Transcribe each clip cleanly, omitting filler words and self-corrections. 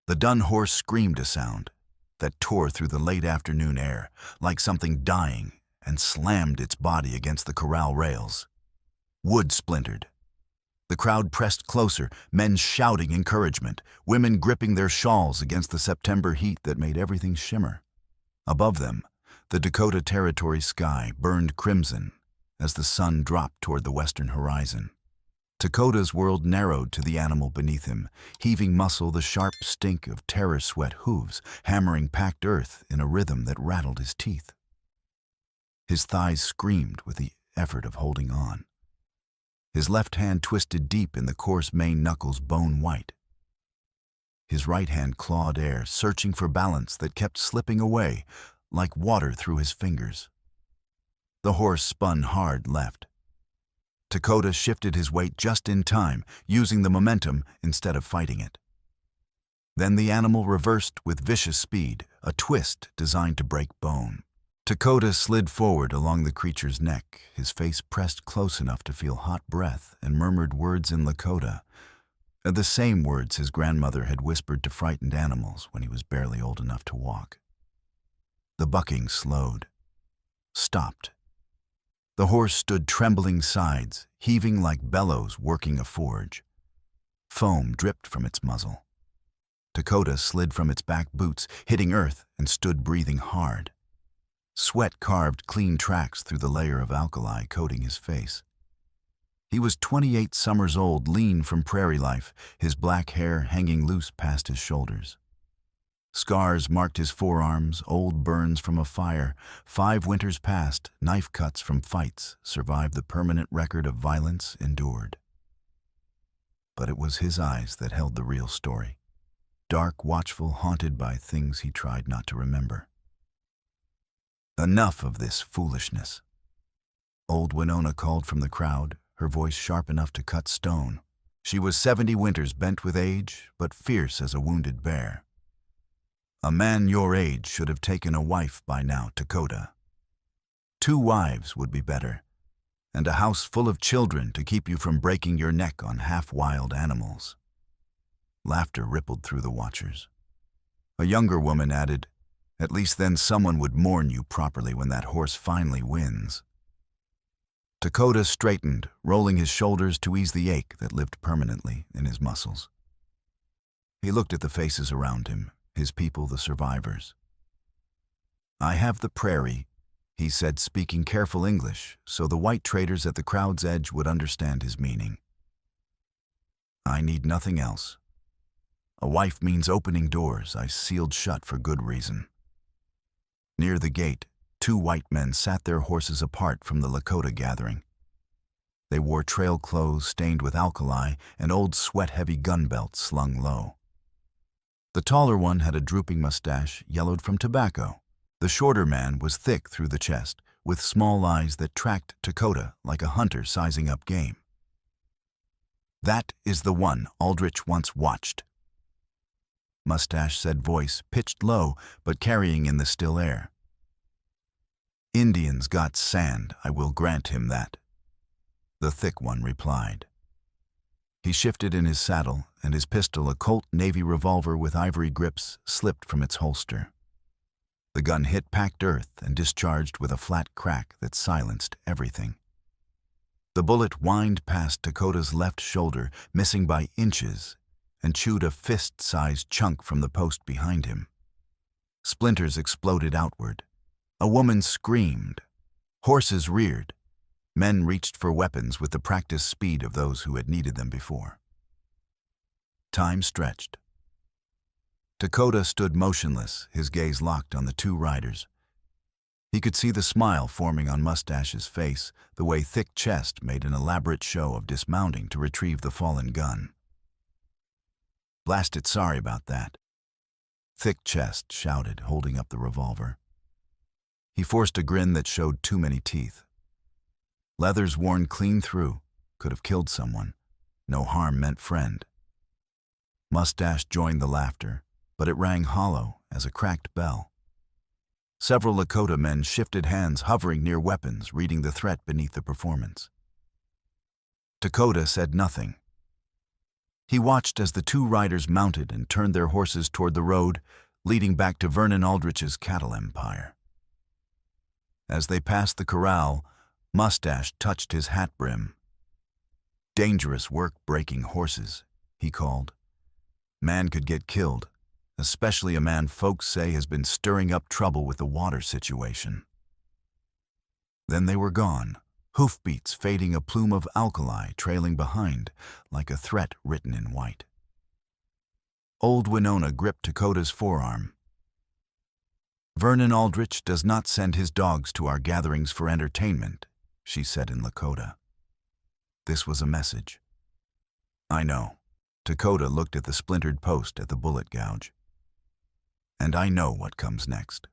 The dun horse screamed a sound that tore through the late afternoon air like something dying and slammed its body against the corral rails. Wood splintered. The crowd pressed closer, men shouting encouragement, women gripping their shawls against the September heat that made everything shimmer. Above them, the Dakota Territory sky burned crimson as the sun dropped toward the western horizon. Dakota's world narrowed to the animal beneath him, heaving muscle the sharp stink of terror-sweat hooves, hammering packed earth in a rhythm that rattled his teeth. His thighs screamed with the effort of holding on. His left hand twisted deep in the coarse mane knuckles bone white. His right hand clawed air, searching for balance that kept slipping away like water through his fingers. The horse spun hard left. Dakota shifted his weight just in time, using the momentum instead of fighting it. Then the animal reversed with vicious speed, a twist designed to break bone. Dakota slid forward along the creature's neck, his face pressed close enough to feel hot breath, and murmured words in Lakota, the same words his grandmother had whispered to frightened animals when he was barely old enough to walk. The bucking slowed, stopped. The horse stood trembling sides, heaving like bellows working a forge. Foam dripped from its muzzle. Dakota slid from its back boots, hitting earth, and stood breathing hard. Sweat carved clean tracks through the layer of alkali coating his face. He was 28 summers old, lean from prairie life, his black hair hanging loose past his shoulders. Scars marked his forearms, old burns from a fire. 5 winters past, knife cuts from fights survived the permanent record of violence endured. But it was his eyes that held the real story. Dark, watchful, haunted by things he tried not to remember. Enough of this foolishness. Old Winona called from the crowd, her voice sharp enough to cut stone. She was 70 winters bent with age, but fierce as a wounded bear. A man your age should have taken a wife by now, Dakota. 2 wives would be better, and a house full of children to keep you from breaking your neck on half-wild animals. Laughter rippled through the watchers. A younger woman added, "At least then someone would mourn you properly when that horse finally wins." Dakota straightened, rolling his shoulders to ease the ache that lived permanently in his muscles. He looked at the faces around him, his people, the survivors. "I have the prairie," he said, speaking careful English so the white traders at the crowd's edge would understand his meaning. "I need nothing else. A wife means opening doors I sealed shut for good reason." Near the gate, 2 white men sat their horses apart from the Lakota gathering. They wore trail clothes stained with alkali and old sweat-heavy gun belts slung low. The taller one had a drooping mustache yellowed from tobacco. The shorter man was thick through the chest, with small eyes that tracked Dakota like a hunter sizing up game. "That is the one Aldrich once watched," Mustache said, voice pitched low but carrying in the still air. "Indians got sand, I will grant him that," the thick one replied. He shifted in his saddle, and his pistol, a Colt Navy revolver with ivory grips, slipped from its holster. The gun hit packed earth and discharged with a flat crack that silenced everything. The bullet whined past Dakota's left shoulder, missing by inches, and chewed a fist-sized chunk from the post behind him. Splinters exploded outward. A woman screamed. Horses reared. Men reached for weapons with the practiced speed of those who had needed them before. Time stretched. Dakota stood motionless, his gaze locked on the 2 riders. He could see the smile forming on Mustache's face, the way thick chest made an elaborate show of dismounting to retrieve the fallen gun. "Blast it, sorry about that," Thick Chest shouted, holding up the revolver. He forced a grin that showed too many teeth. Leathers worn clean through, could have killed someone. No harm meant friend. Mustache joined the laughter, but it rang hollow as a cracked bell. Several Lakota men shifted hands, hovering near weapons, reading the threat beneath the performance. Dakota said nothing. He watched as the two riders mounted and turned their horses toward the road, leading back to Vernon Aldrich's cattle empire. As they passed the corral, Mustache touched his hat brim. "Dangerous work breaking horses," he called. "Man could get killed, especially a man folks say has been stirring up trouble with the water situation." Then they were gone, hoofbeats fading, a plume of alkali trailing behind like a threat written in white. Old Winona gripped Dakota's forearm. "Vernon Aldrich does not send his dogs to our gatherings for entertainment," she said in Lakota. This was a message. "I know." Dakota looked at the splintered post at the bullet gouge. "And I know what comes next."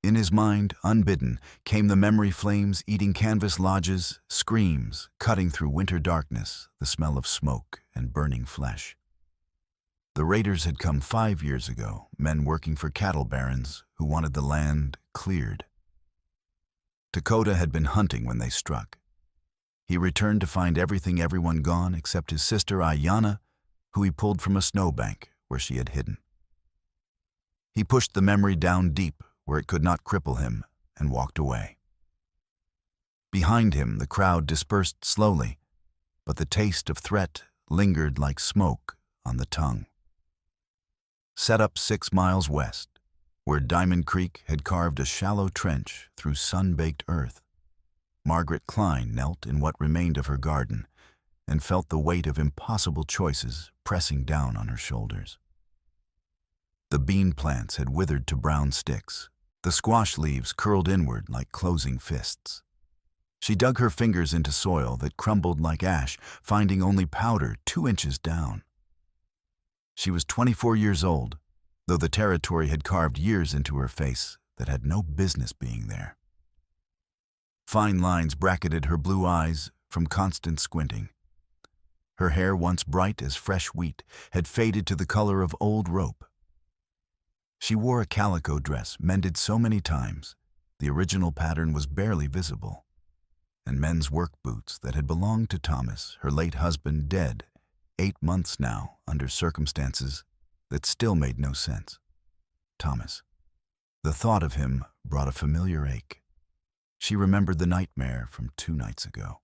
In his mind, unbidden, came the memory flames eating canvas lodges, screams cutting through winter darkness, the smell of smoke and burning flesh. The raiders had come 5 years ago, men working for cattle barons who wanted the land cleared. Dakota had been hunting when they struck. He returned to find everyone gone except his sister Ayanna, who he pulled from a snowbank where she had hidden. He pushed the memory down deep where it could not cripple him and walked away. Behind him, the crowd dispersed slowly, but the taste of threat lingered like smoke on the tongue. Set up 6 miles west, where Diamond Creek had carved a shallow trench through sun-baked earth, Margaret Klein knelt in what remained of her garden and felt the weight of impossible choices pressing down on her shoulders. The bean plants had withered to brown sticks. The squash leaves curled inward like closing fists. She dug her fingers into soil that crumbled like ash, finding only powder 2 inches down. She was 24 years old, though the territory had carved years into her face that had no business being there. Fine lines bracketed her blue eyes from constant squinting. Her hair, once bright as fresh wheat, had faded to the color of old rope. She wore a calico dress mended so many times, the original pattern was barely visible, and men's work boots that had belonged to Thomas, her late husband, dead 8 months now under circumstances that still made no sense. Thomas. The thought of him brought a familiar ache. She remembered the nightmare from 2 nights ago.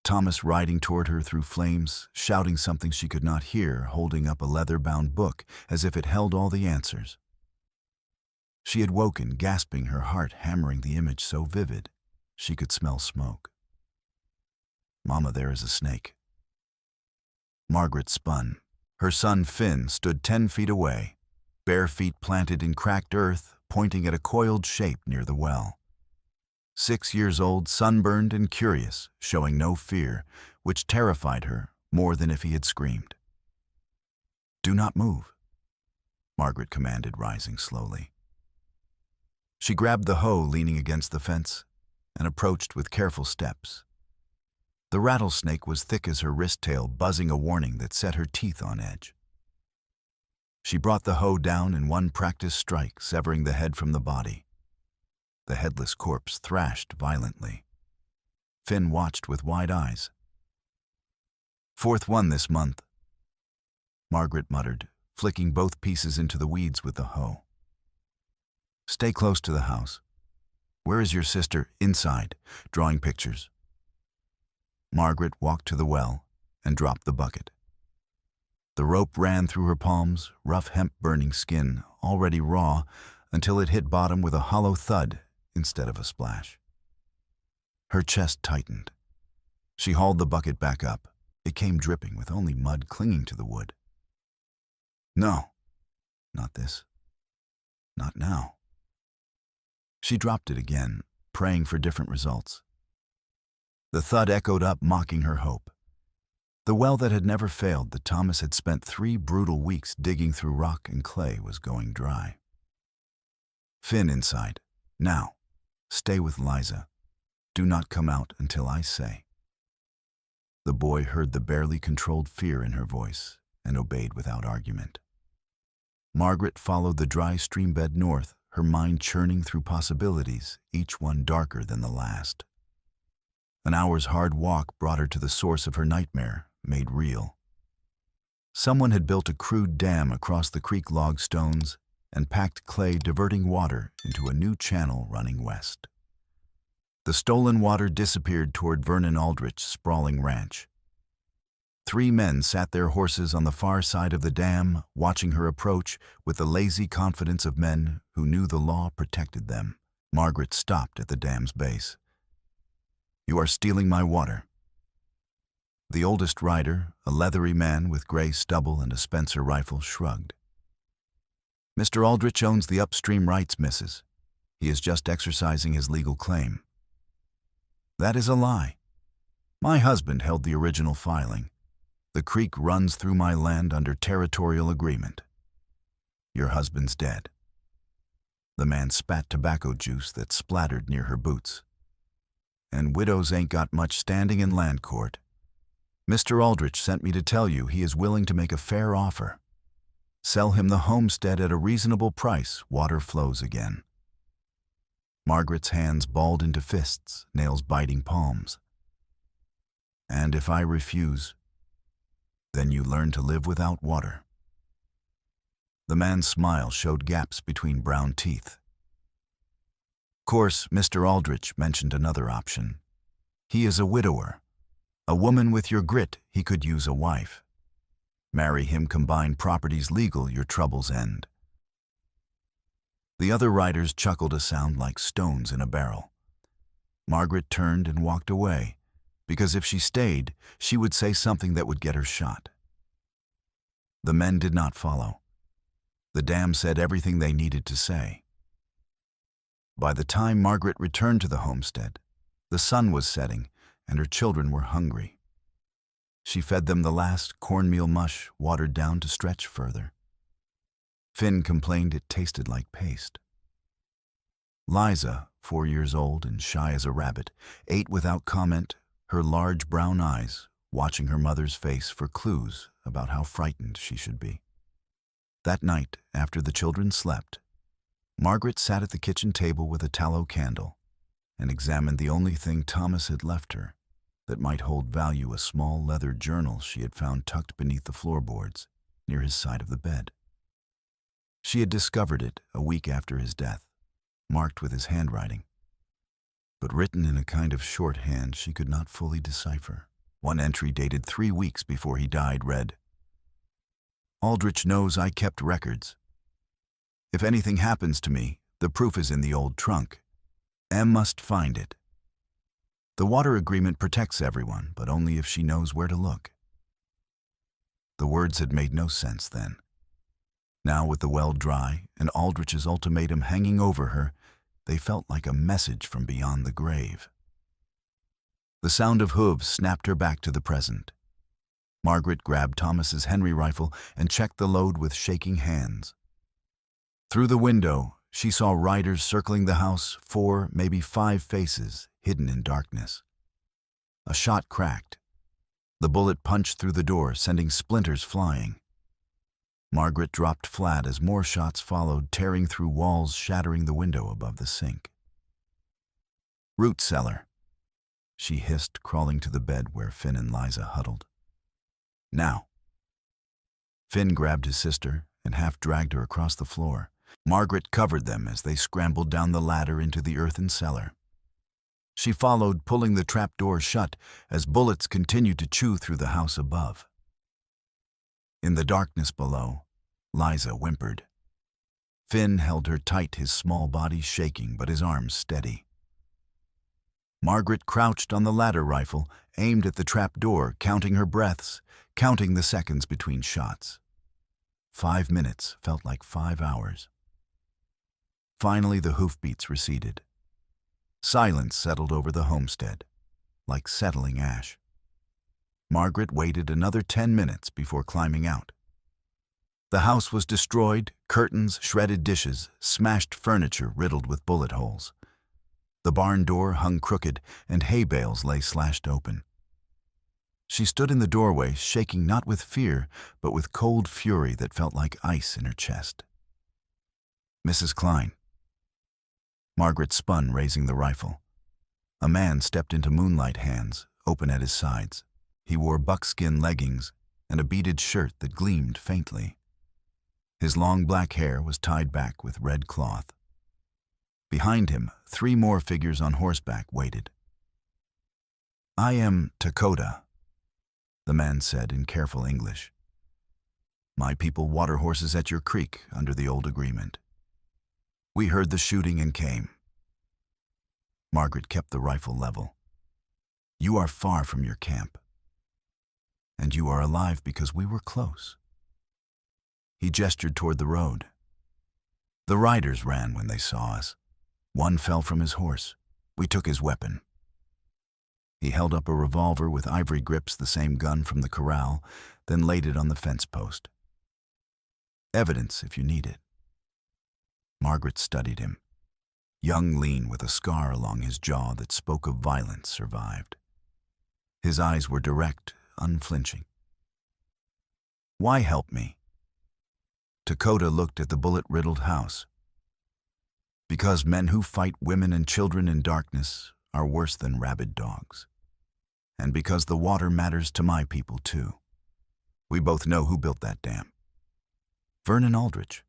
Thomas riding toward her through flames, shouting something she could not hear, holding up a leather-bound book as if it held all the answers. She had woken, gasping, her heart hammering the image so vivid she could smell smoke. "Mama, there is a snake." Margaret spun. Her son Finn stood 10 feet away, bare feet planted in cracked earth, pointing at a coiled shape near the well. 6 years old, sunburned and curious, showing no fear, which terrified her more than if he had screamed. "Do not move," Margaret commanded, rising slowly. She grabbed the hoe leaning against the fence and approached with careful steps. The rattlesnake was thick as her wrist tail, buzzing a warning that set her teeth on edge. She brought the hoe down in one practiced strike, severing the head from the body. The headless corpse thrashed violently. Finn watched with wide eyes. "4th one this month," Margaret muttered, flicking both pieces into the weeds with the hoe. "Stay close to the house. Where is your sister?" "Inside, drawing pictures." Margaret walked to the well and dropped the bucket. The rope ran through her palms, rough hemp-burning skin, already raw, until it hit bottom with a hollow thud instead of a splash. Her chest tightened. She hauled the bucket back up. It came dripping with only mud clinging to the wood. "No, not this. Not now." She dropped it again, praying for different results. The thud echoed up, mocking her hope. The well that had never failed, that Thomas had spent 3 brutal weeks digging through rock and clay, was going dry. "Finn, inside. Now. Stay with Liza. Do not come out until I say." The boy heard the barely controlled fear in her voice and obeyed without argument. Margaret followed the dry streambed north, her mind churning through possibilities, each one darker than the last. An hour's hard walk brought her to the source of her nightmare, made real. Someone had built a crude dam across the creek log stones and packed clay, diverting water into a new channel running west. The stolen water disappeared toward Vernon Aldrich's sprawling ranch. 3 men sat their horses on the far side of the dam, watching her approach with the lazy confidence of men who knew the law protected them. Margaret stopped at the dam's base. "You are stealing my water." The oldest rider, a leathery man with gray stubble and a Spencer rifle, shrugged. "Mr. Aldrich owns the upstream rights, Mrs. He is just exercising his legal claim." "That is a lie. My husband held the original filing. The creek runs through my land under territorial agreement." "Your husband's dead." The man spat tobacco juice that splattered near her boots. "And widows ain't got much standing in land court. Mr. Aldrich sent me to tell you he is willing to make a fair offer. Sell him the homestead at a reasonable price, water flows again." Margaret's hands balled into fists, nails biting palms. "And if I refuse, then you learn to live without water." The man's smile showed gaps between brown teeth. "Course, Mr. Aldrich mentioned another option. He is a widower. A woman with your grit, he could use a wife. Marry him, combine properties legal, your troubles end." The other riders chuckled, a sound like stones in a barrel. Margaret turned and walked away, because if she stayed, she would say something that would get her shot. The men did not follow. The dam said everything they needed to say. By the time Margaret returned to the homestead, the sun was setting and her children were hungry. She fed them the last cornmeal mush, watered down to stretch further. Finn complained it tasted like paste. Liza, 4 years old and shy as a rabbit, ate without comment, her large brown eyes watching her mother's face for clues about how frightened she should be. That night, after the children slept, Margaret sat at the kitchen table with a tallow candle and examined the only thing Thomas had left her that might hold value, a small leather journal she had found tucked beneath the floorboards near his side of the bed. She had discovered it a week after his death, marked with his handwriting, but written in a kind of shorthand she could not fully decipher. One entry, dated 3 weeks before he died, read, "Aldrich knows I kept records. If anything happens to me, the proof is in the old trunk. M must find it. The water agreement protects everyone, but only if she knows where to look." The words had made no sense then. Now, with the well dry and Aldrich's ultimatum hanging over her, they felt like a message from beyond the grave. The sound of hooves snapped her back to the present. Margaret grabbed Thomas's Henry rifle and checked the load with shaking hands. Through the window, she saw riders circling the house, 4, maybe 5 faces hidden in darkness. A shot cracked. The bullet punched through the door, sending splinters flying. Margaret dropped flat as more shots followed, tearing through walls, shattering the window above the sink. "Root cellar," she hissed, crawling to the bed where Finn and Liza huddled. "Now." Finn grabbed his sister and half dragged her across the floor. Margaret covered them as they scrambled down the ladder into the earthen cellar. She followed, pulling the trapdoor shut as bullets continued to chew through the house above. In the darkness below, Liza whimpered. Finn held her tight, his small body shaking but his arms steady. Margaret crouched on the ladder rifle, aimed at the trapdoor, counting her breaths, counting the seconds between shots. 5 minutes felt like 5 hours. Finally, the hoofbeats receded. Silence settled over the homestead, like settling ash. Margaret waited another 10 minutes before climbing out. The house was destroyed, curtains, shredded dishes, smashed furniture riddled with bullet holes. The barn door hung crooked, and hay bales lay slashed open. She stood in the doorway, shaking not with fear, but with cold fury that felt like ice in her chest. "Mrs. Klein." Margaret spun, raising the rifle. A man stepped into moonlight, hands open at his sides. He wore buckskin leggings and a beaded shirt that gleamed faintly. His long black hair was tied back with red cloth. Behind him, 3 more figures on horseback waited. "I am Lakota," the man said in careful English. "My people water horses at your creek under the old agreement. We heard the shooting and came." Margaret kept the rifle level. "You are far from your camp. And you are alive because we were close." He gestured toward the road. "The riders ran when they saw us. One fell from his horse. We took his weapon." He held up a revolver with ivory grips, the same gun from the corral, then laid it on the fence post. "Evidence if you need it." Margaret studied him. Young, lean, with a scar along his jaw that spoke of violence, survived. His eyes were direct, unflinching. "Why help me?" Lakota looked at the bullet-riddled house. "Because men who fight women and children in darkness are worse than rabid dogs. And because the water matters to my people, too. We both know who built that dam. Vernon Aldrich."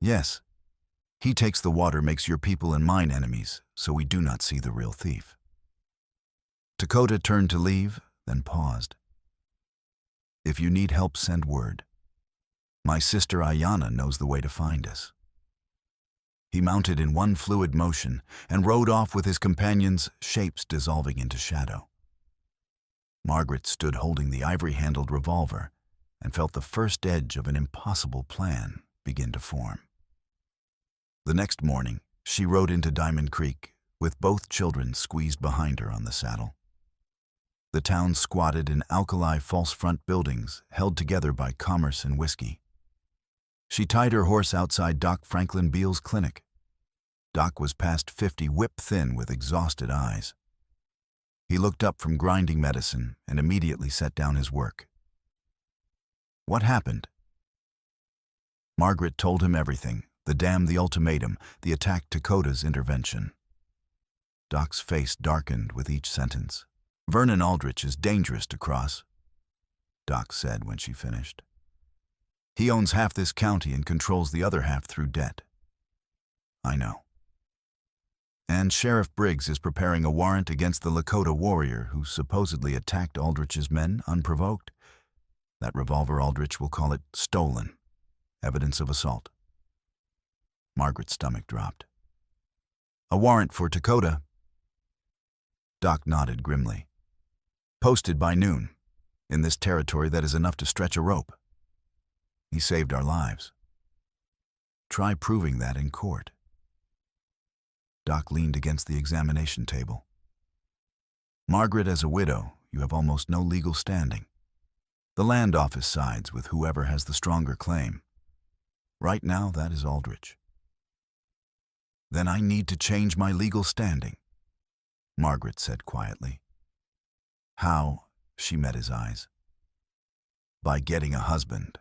"Yes. He takes the water, makes your people and mine enemies, so we do not see the real thief." Lakota turned to leave, then paused. "If you need help, send word. My sister Ayanna knows the way to find us." He mounted in one fluid motion and rode off with his companions, shapes dissolving into shadow. Margaret stood holding the ivory-handled revolver and felt the first edge of an impossible plan begin to form. The next morning, she rode into Diamond Creek, with both children squeezed behind her on the saddle. The town squatted in alkali false-front buildings held together by commerce and whiskey. She tied her horse outside Doc Franklin Beale's clinic. Doc was past 50, whip-thin with exhausted eyes. He looked up from grinding medicine and immediately set down his work. "What happened?" Margaret told him everything: the dam, the ultimatum, the attack, Lakota's intervention. Doc's face darkened with each sentence. "Vernon Aldrich is dangerous to cross," Doc said when she finished. "He owns half this county and controls the other half through debt." "I know." "And Sheriff Briggs is preparing a warrant against the Lakota warrior who supposedly attacked Aldrich's men unprovoked. That revolver, Aldrich will call it stolen. Evidence of assault." Margaret's stomach dropped. "A warrant for Lakota?" Doc nodded grimly. "Posted by noon. In this territory that is enough to stretch a rope. He saved our lives. Try proving that in court." Doc leaned against the examination table. "Margaret, as a widow, you have almost no legal standing. The land office sides with whoever has the stronger claim. Right now, that is Aldrich." "Then I need to change my legal standing," Margaret said quietly. "How?" She met his eyes. "By getting a husband."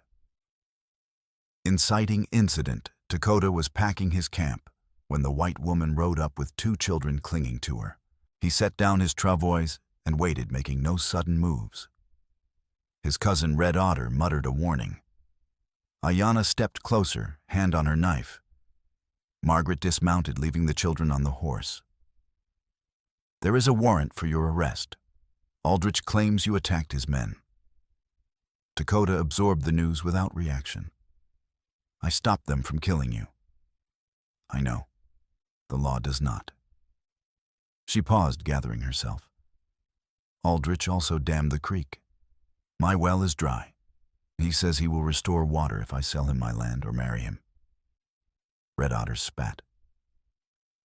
Inciting incident, Lakota was packing his camp when the white woman rode up with 2 children clinging to her. He set down his travois and waited, making no sudden moves. His cousin Red Otter muttered a warning. Ayanna stepped closer, hand on her knife. Margaret dismounted, leaving the children on the horse. "There is a warrant for your arrest. Aldrich claims you attacked his men." Lakota absorbed the news without reaction. "I stopped them from killing you." "I know. The law does not." She paused, gathering herself. "Aldrich also dammed the creek. My well is dry. He says he will restore water if I sell him my land or marry him." Red Otter spat.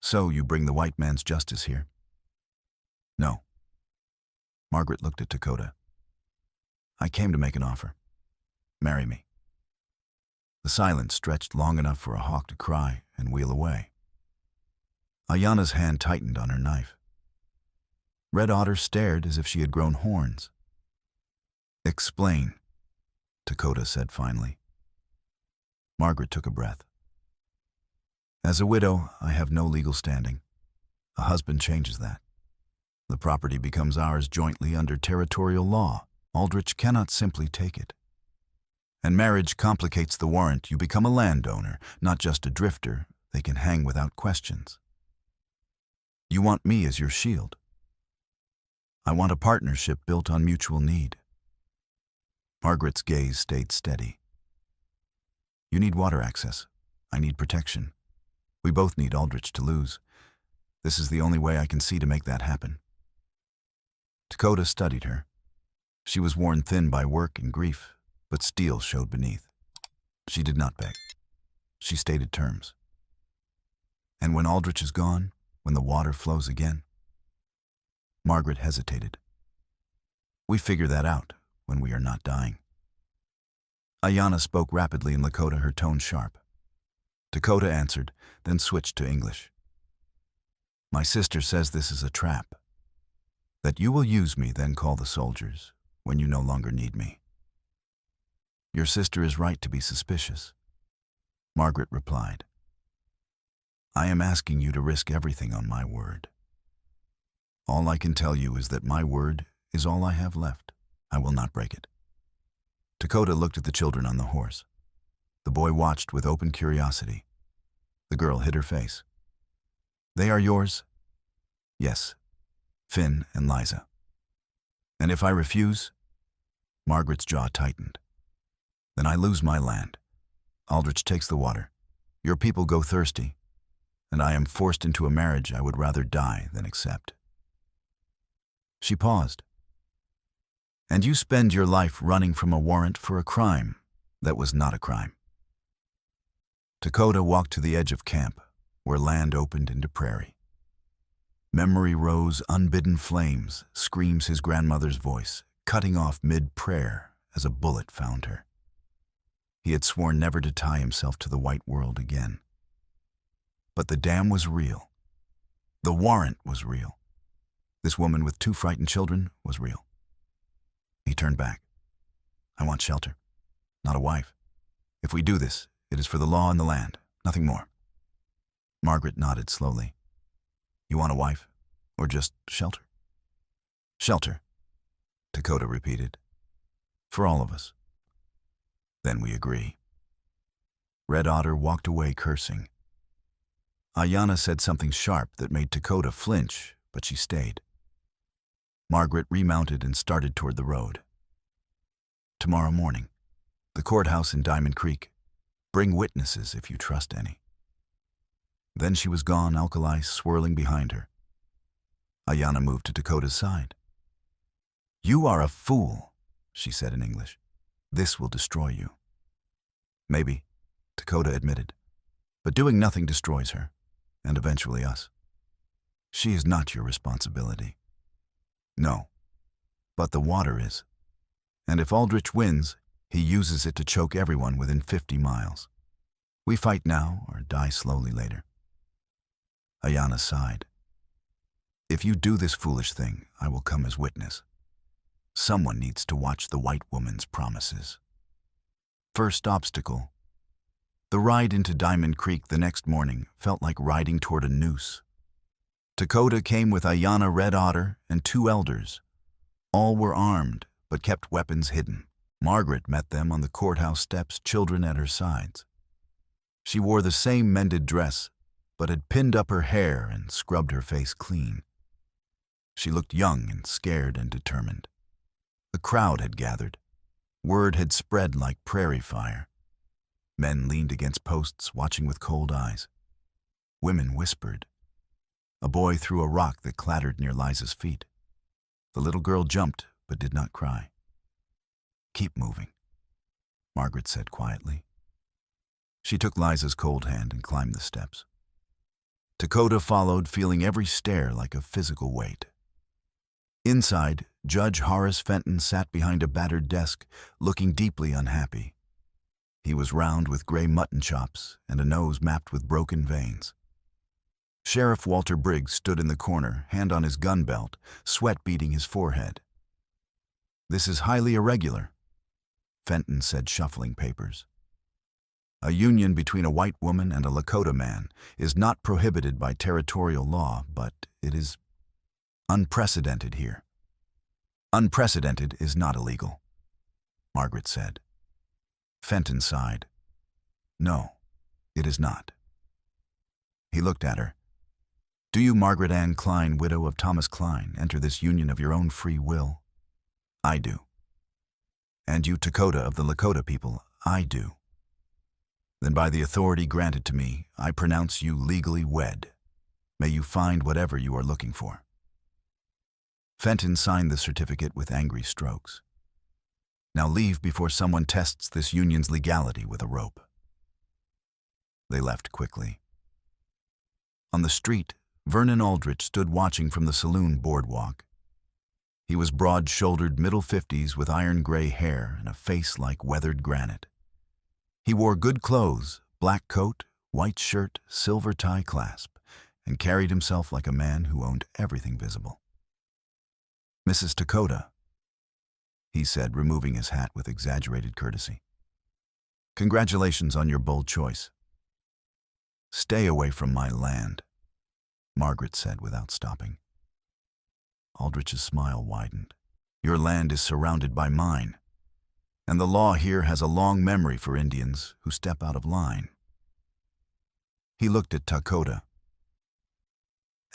"So you bring the white man's justice here?" "No." Margaret looked at Lakota. "I came to make an offer. Marry me." The silence stretched long enough for a hawk to cry and wheel away. Ayanna's hand tightened on her knife. Red Otter stared as if she had grown horns. "Explain," Lakota said finally. Margaret took a breath. "As a widow, I have no legal standing. A husband changes that. The property becomes ours jointly under territorial law. Aldrich cannot simply take it. And marriage complicates the warrant. You become a landowner, not just a drifter. They can hang without questions. You want me as your shield. I want a partnership built on mutual need. Margaret's gaze stayed steady. You need water access. I need protection. We both need Aldrich to lose. This is the only way I can see to make that happen. Dakota studied her. She was worn thin by work and grief, but steel showed beneath. She did not beg. She stated terms. And when Aldrich is gone, when the water flows again? Margaret hesitated. We figure that out when we are not dying. Ayanna spoke rapidly in Lakota, her tone sharp. Dakota answered, then switched to English. My sister says this is a trap. That you will use me, then call the soldiers when you no longer need me. Your sister is right to be suspicious. Margaret replied. I am asking you to risk everything on my word. All I can tell you is that my word is all I have left. I will not break it. Dakota looked at the children on the horse. The boy watched with open curiosity. The girl hid her face. They are yours? Yes, Finn and Liza. And if I refuse? Margaret's jaw tightened. Then I lose my land. Aldrich takes the water. Your people go thirsty. And I am forced into a marriage I would rather die than accept. She paused. And you spend your life running from a warrant for a crime that was not a crime. Dakota walked to the edge of camp, where land opened into prairie. Memory rose unbidden flames, screams his grandmother's voice, cutting off mid-prayer as a bullet found her. He had sworn never to tie himself to the white world again. But the dam was real. The warrant was real. This woman with 2 frightened children was real. He turned back. I want shelter, not a wife. If we do this, it is for the law and the land, nothing more. Margaret nodded slowly. You want a wife, or just shelter? Shelter, Dakota repeated. For all of us. Then we agree. Red Otter walked away cursing. Ayanna said something sharp that made Dakota flinch, but she stayed. Margaret remounted and started toward the road. Tomorrow morning, the courthouse in Diamond Creek. Bring witnesses if you trust any. Then she was gone, alkali swirling behind her. Ayanna moved to Dakota's side. You are a fool, she said in English. This will destroy you. Maybe, Dakota admitted, but doing nothing destroys her, and eventually us. She is not your responsibility. No, but the water is. And if Aldrich wins, he uses it to choke everyone within 50 miles. We fight now or die slowly later. Ayanna sighed. If you do this foolish thing, I will come as witness. Someone needs to watch the white woman's promises. First obstacle. The ride into Diamond Creek the next morning felt like riding toward a noose. Dakota came with Ayanna, Red Otter, and 2 elders. All were armed, but kept weapons hidden. Margaret met them on the courthouse steps, children at her sides. She wore the same mended dress, but had pinned up her hair and scrubbed her face clean. She looked young and scared and determined. A crowd had gathered. Word had spread like prairie fire. Men leaned against posts, watching with cold eyes. Women whispered. A boy threw a rock that clattered near Liza's feet. The little girl jumped, but did not cry. Keep moving, Margaret said quietly. She took Liza's cold hand and climbed the steps. Dakota followed, feeling every stare like a physical weight. Inside, Judge Horace Fenton sat behind a battered desk, looking deeply unhappy. He was round with gray mutton chops and a nose mapped with broken veins. Sheriff Walter Briggs stood in the corner, hand on his gun belt, sweat beading his forehead. This is highly irregular, Fenton said, shuffling papers. A union between a white woman and a Lakota man is not prohibited by territorial law, but it is... Unprecedented here. Unprecedented is not illegal, Margaret said. Fenton sighed. No, it is not. He looked at her. Do you, Margaret Ann Klein, widow of Thomas Klein, enter this union of your own free will? I do. And you, Dakota of the Lakota people, I do. Then by the authority granted to me, I pronounce you legally wed. May you find whatever you are looking for. Fenton signed the certificate with angry strokes. Now leave before someone tests this union's legality with a rope. They left quickly. On the street, Vernon Aldrich stood watching from the saloon boardwalk. He was broad-shouldered, middle-50s with iron-gray hair and a face like weathered granite. He wore good clothes, black coat, white shirt, silver tie clasp, and carried himself like a man who owned everything visible. Mrs. Dakota, he said, removing his hat with exaggerated courtesy. Congratulations on your bold choice. Stay away from my land, Margaret said without stopping. Aldrich's smile widened. Your land is surrounded by mine, and the law here has a long memory for Indians who step out of line. He looked at Dakota.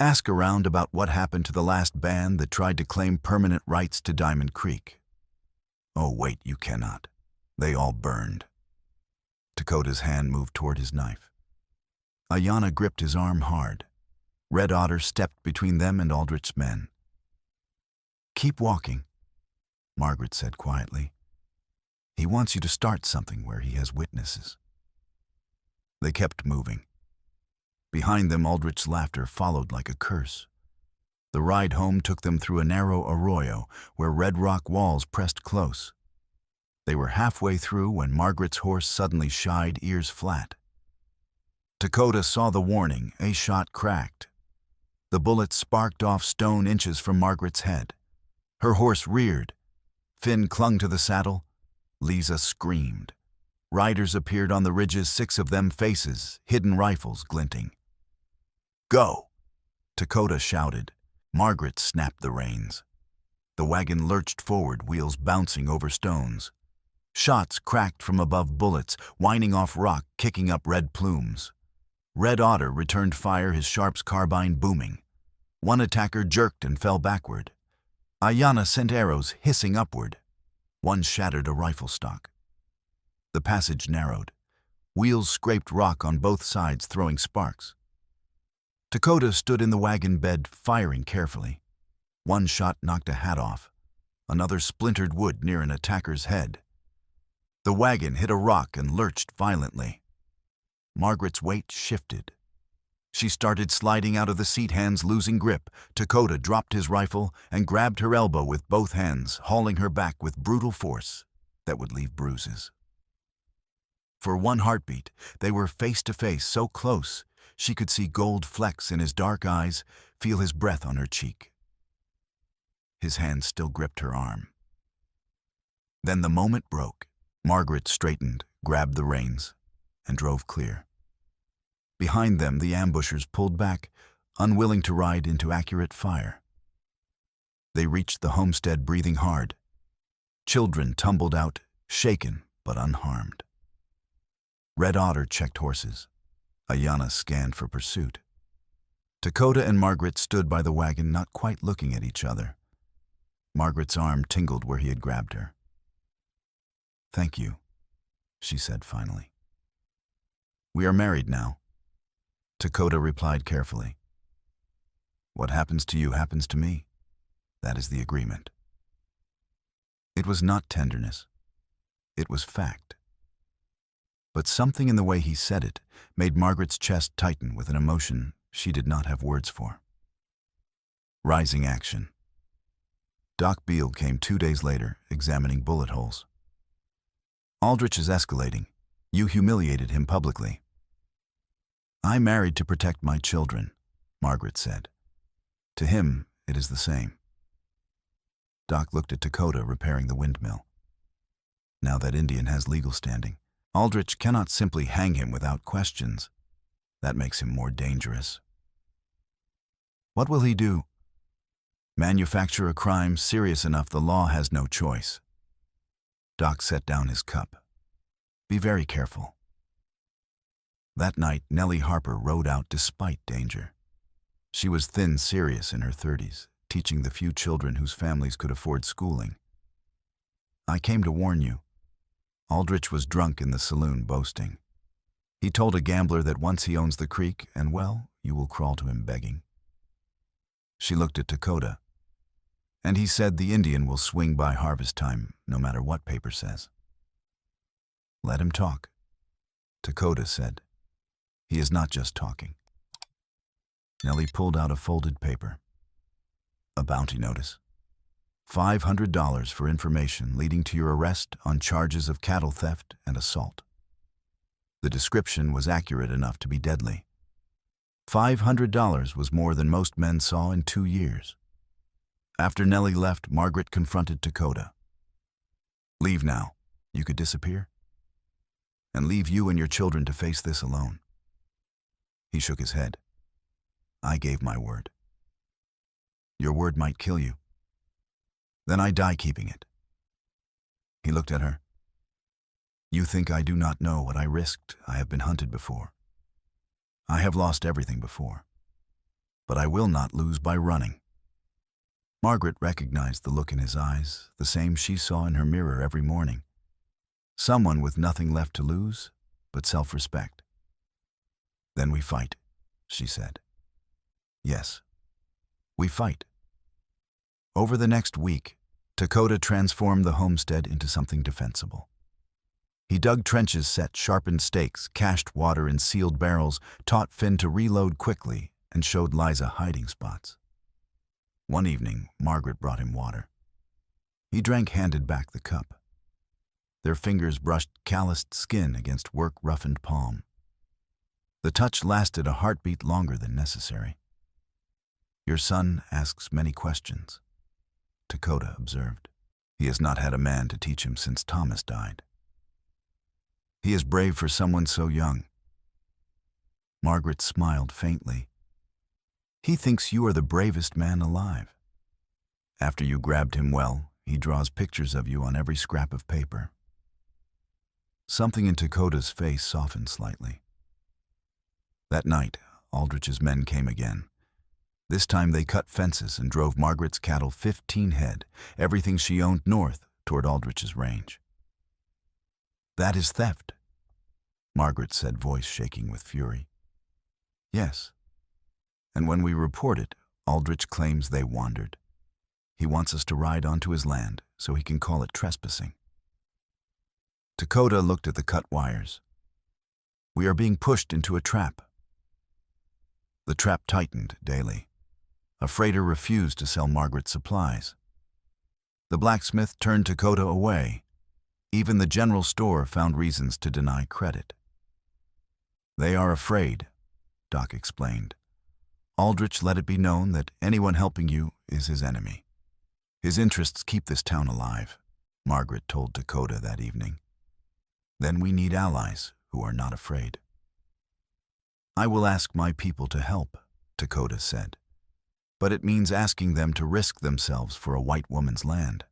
Ask around about what happened to the last band that tried to claim permanent rights to Diamond Creek. Oh, wait, you cannot. They all burned. Dakota's hand moved toward his knife. Ayanna gripped his arm hard. Red Otter stepped between them and Aldrich's men. Keep walking, Margaret said quietly. He wants you to start something where he has witnesses. They kept moving. Behind them, Aldrich's laughter followed like a curse. The ride home took them through a narrow arroyo where red rock walls pressed close. They were halfway through when Margaret's horse suddenly shied, ears flat. Dakota saw the warning. A shot cracked. The bullet sparked off stone inches from Margaret's head. Her horse reared. Finn clung to the saddle. Lisa screamed. Riders appeared on the ridges, 6 of them, faces, hidden rifles glinting. Go! Dakota shouted. Margaret snapped the reins. The wagon lurched forward, wheels bouncing over stones. Shots cracked from above bullets, whining off rock, kicking up red plumes. Red Otter returned fire, his Sharp's carbine booming. One attacker jerked and fell backward. Ayanna sent arrows hissing upward. One shattered a rifle stock. The passage narrowed. Wheels scraped rock on both sides, throwing sparks. Dakota stood in the wagon bed, firing carefully. One shot knocked a hat off. Another splintered wood near an attacker's head. The wagon hit a rock and lurched violently. Margaret's weight shifted. She started sliding out of the seat, hands losing grip. Dakota dropped his rifle and grabbed her elbow with both hands, hauling her back with brutal force that would leave bruises. For one heartbeat, they were face to face, so close she could see gold flecks in his dark eyes, feel his breath on her cheek. His hand still gripped her arm. Then the moment broke. Margaret straightened, grabbed the reins, and drove clear. Behind them, the ambushers pulled back, unwilling to ride into accurate fire. They reached the homestead breathing hard. Children tumbled out, shaken but unharmed. Red Otter checked horses. Ayanna scanned for pursuit. Dakota and Margaret stood by the wagon, not quite looking at each other. Margaret's arm tingled where he had grabbed her. Thank you, she said finally. We are married now, Dakota replied carefully. What happens to you happens to me. That is the agreement. It was not tenderness. It was fact. But something in the way he said it made Margaret's chest tighten with an emotion she did not have words for. Rising action. Doc Beale came 2 days later, examining bullet holes. Aldrich is escalating. You humiliated him publicly. I married to protect my children, Margaret said. To him, it is the same. Doc looked at Dakota repairing the windmill. Now that Indian has legal standing, Aldrich cannot simply hang him without questions. That makes him more dangerous. What will he do? Manufacture a crime serious enough the law has no choice. Doc set down his cup. Be very careful. That night, Nellie Harper rode out despite danger. She was thin, serious in her 30s, teaching the few children whose families could afford schooling. I came to warn you. Aldrich was drunk in the saloon boasting. He told a gambler that once he owns the creek, and well, you will crawl to him begging. She looked at Dakota. And he said the Indian will swing by harvest time, no matter what paper says. Let him talk, Dakota said. He is not just talking. Nellie pulled out a folded paper. A bounty notice. $500 for information leading to your arrest on charges of cattle theft and assault. The description was accurate enough to be deadly. $500 was more than most men saw in 2 years. After Nellie left, Margaret confronted Dakota. Leave now. You could disappear. And leave you and your children to face this alone. He shook his head. I gave my word. Your word might kill you. Then I die keeping it. He looked at her. You think I do not know what I risked. I have been hunted before. I have lost everything before. But I will not lose by running. Margaret recognized the look in his eyes, the same she saw in her mirror every morning. Someone with nothing left to lose but self-respect. Then we fight, she said. Yes, we fight. Over the next week, Dakota transformed the homestead into something defensible. He dug trenches, set sharpened stakes, cached water in sealed barrels, taught Finn to reload quickly, and showed Liza hiding spots. One evening, Margaret brought him water. He drank, handed back the cup. Their fingers brushed calloused skin against work-roughened palm. The touch lasted a heartbeat longer than necessary. Your son asks many questions, Dakota observed. He has not had a man to teach him since Thomas died. He is brave for someone so young. Margaret smiled faintly. He thinks you are the bravest man alive. After you grabbed him well, he draws pictures of you on every scrap of paper. Something in Dakota's face softened slightly. That night, Aldrich's men came again. This time they cut fences and drove Margaret's cattle 15 head, everything she owned north, toward Aldrich's range. That is theft, Margaret said, voice shaking with fury. Yes. And when we report it, Aldrich claims they wandered. He wants us to ride onto his land so he can call it trespassing. Dakota looked at the cut wires. We are being pushed into a trap. The trap tightened daily. A freighter refused to sell Margaret supplies. The blacksmith turned Dakota away. Even the general store found reasons to deny credit. They are afraid, Doc explained. Aldrich let it be known that anyone helping you is his enemy. His interests keep this town alive, Margaret told Dakota that evening. Then we need allies who are not afraid. I will ask my people to help, Dakota said. But it means asking them to risk themselves for a white woman's land.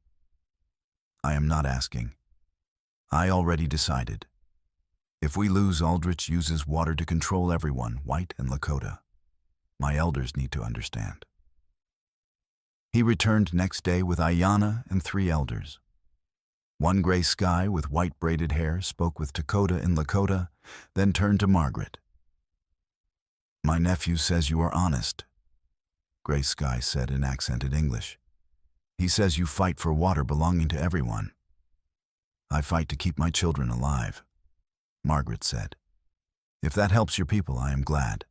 I am not asking. I already decided. If we lose, Aldrich uses water to control everyone, white and Lakota. My elders need to understand. He returned next day with Ayanna and 3 elders. One gray sky with white braided hair spoke with Dakota in Lakota, then turned to Margaret. My nephew says you are honest, Gray Sky said in accented English. He says you fight for water belonging to everyone. I fight to keep my children alive, Margaret said. If that helps your people, I am glad.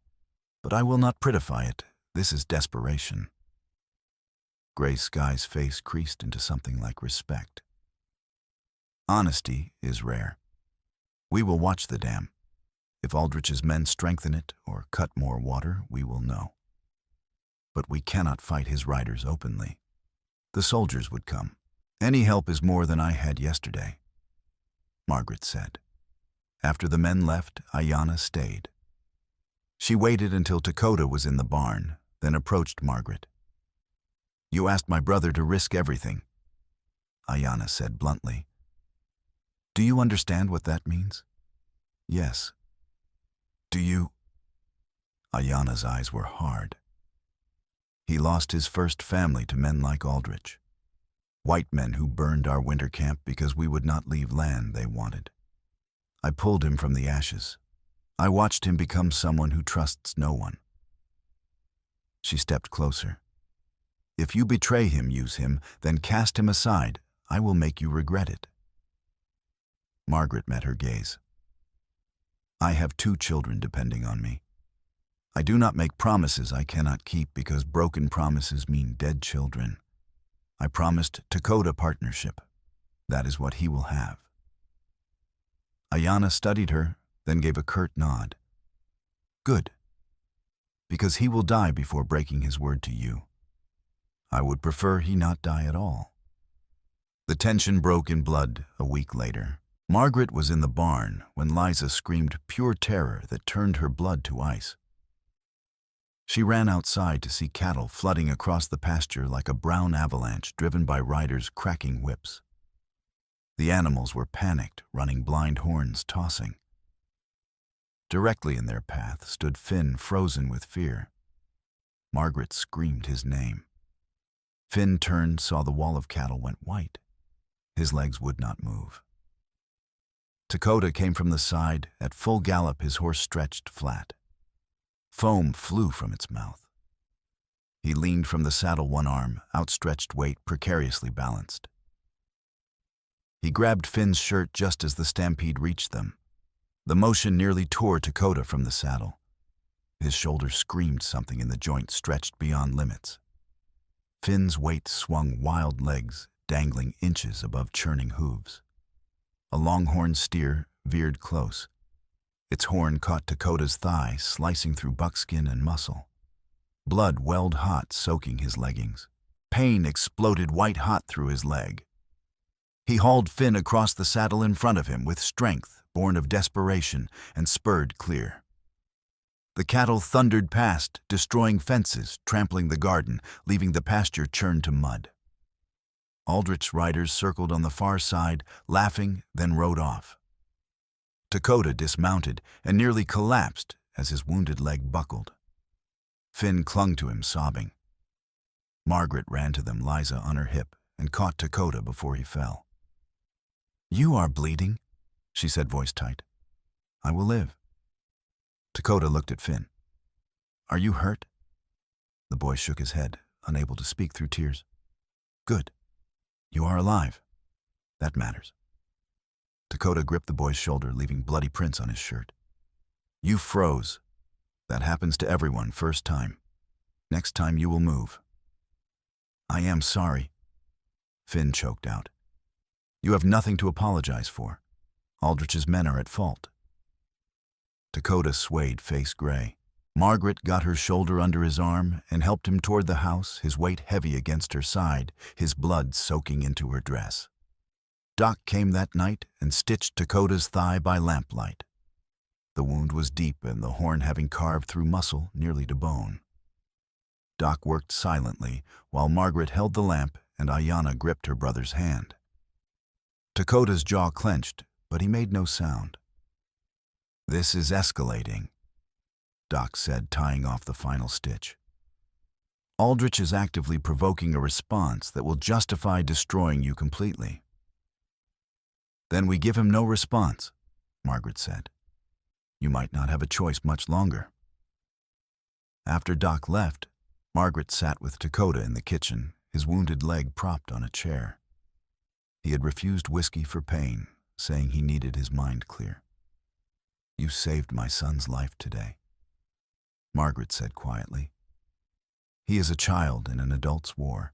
But I will not prettify it. This is desperation. Gray Sky's face creased into something like respect. Honesty is rare. We will watch the dam. If Aldrich's men strengthen it or cut more water, we will know. But we cannot fight his riders openly. The soldiers would come. Any help is more than I had yesterday, Margaret said. After the men left, Ayanna stayed. She waited until Dakota was in the barn, then approached Margaret. You asked my brother to risk everything, Ayanna said bluntly. Do you understand what that means? Yes. Do you? Ayanna's eyes were hard. He lost his first family to men like Aldrich. White men who burned our winter camp because we would not leave land they wanted. I pulled him from the ashes. I watched him become someone who trusts no one. She stepped closer. If you betray him, use him, then cast him aside, I will make you regret it. Margaret met her gaze. I have 2 children depending on me. I do not make promises I cannot keep because broken promises mean dead children. I promised Lakota partnership. That is what he will have. Ayanna studied her, then gave a curt nod. Good. Because he will die before breaking his word to you. I would prefer he not die at all. The tension broke in blood a week later. Margaret was in the barn when Liza screamed pure terror that turned her blood to ice. She ran outside to see cattle flooding across the pasture like a brown avalanche driven by riders cracking whips. The animals were panicked, running blind horns tossing. Directly in their path stood Finn, frozen with fear. Margaret screamed his name. Finn turned, saw the wall of cattle went white. His legs would not move. Lakota came from the side. At full gallop, his horse stretched flat. Foam flew from its mouth. He leaned from the saddle, one arm, outstretched weight precariously balanced. He grabbed Finn's shirt just as the stampede reached them. The motion nearly tore Lakota from the saddle. His shoulder screamed something in the joint stretched beyond limits. Finn's weight swung wild legs, dangling inches above churning hooves. A longhorn steer veered close. Its horn caught Lakota's thigh, slicing through buckskin and muscle. Blood welled hot, soaking his leggings. Pain exploded white-hot through his leg. He hauled Finn across the saddle in front of him with strength born of desperation and spurred clear. The cattle thundered past, destroying fences, trampling the garden, leaving the pasture churned to mud. Aldrich's riders circled on the far side, laughing, then rode off. Lakota dismounted and nearly collapsed as his wounded leg buckled. Finn clung to him, sobbing. Margaret ran to them, Liza on her hip, and caught Lakota before he fell. You are bleeding, she said, voice tight. I will live. Lakota looked at Finn. Are you hurt? The boy shook his head, unable to speak through tears. Good. You are alive. That matters. Lakota gripped the boy's shoulder, leaving bloody prints on his shirt. You froze. That happens to everyone first time. Next time you will move. I am sorry. Finn choked out. You have nothing to apologize for. Aldrich's men are at fault. Lakota swayed, face gray. Margaret got her shoulder under his arm and helped him toward the house, his weight heavy against her side, his blood soaking into her dress. Doc came that night and stitched Lakota's thigh by lamplight. The wound was deep and the horn having carved through muscle nearly to bone. Doc worked silently while Margaret held the lamp and Ayanna gripped her brother's hand. Lakota's jaw clenched, but he made no sound. This is escalating, Doc said, tying off the final stitch. Aldrich is actively provoking a response that will justify destroying you completely. Then we give him no response, Margaret said. You might not have a choice much longer. After Doc left, Margaret sat with Lakota in the kitchen, his wounded leg propped on a chair. He had refused whiskey for pain, saying he needed his mind clear. You saved my son's life today, Margaret said quietly. He is a child in an adult's war.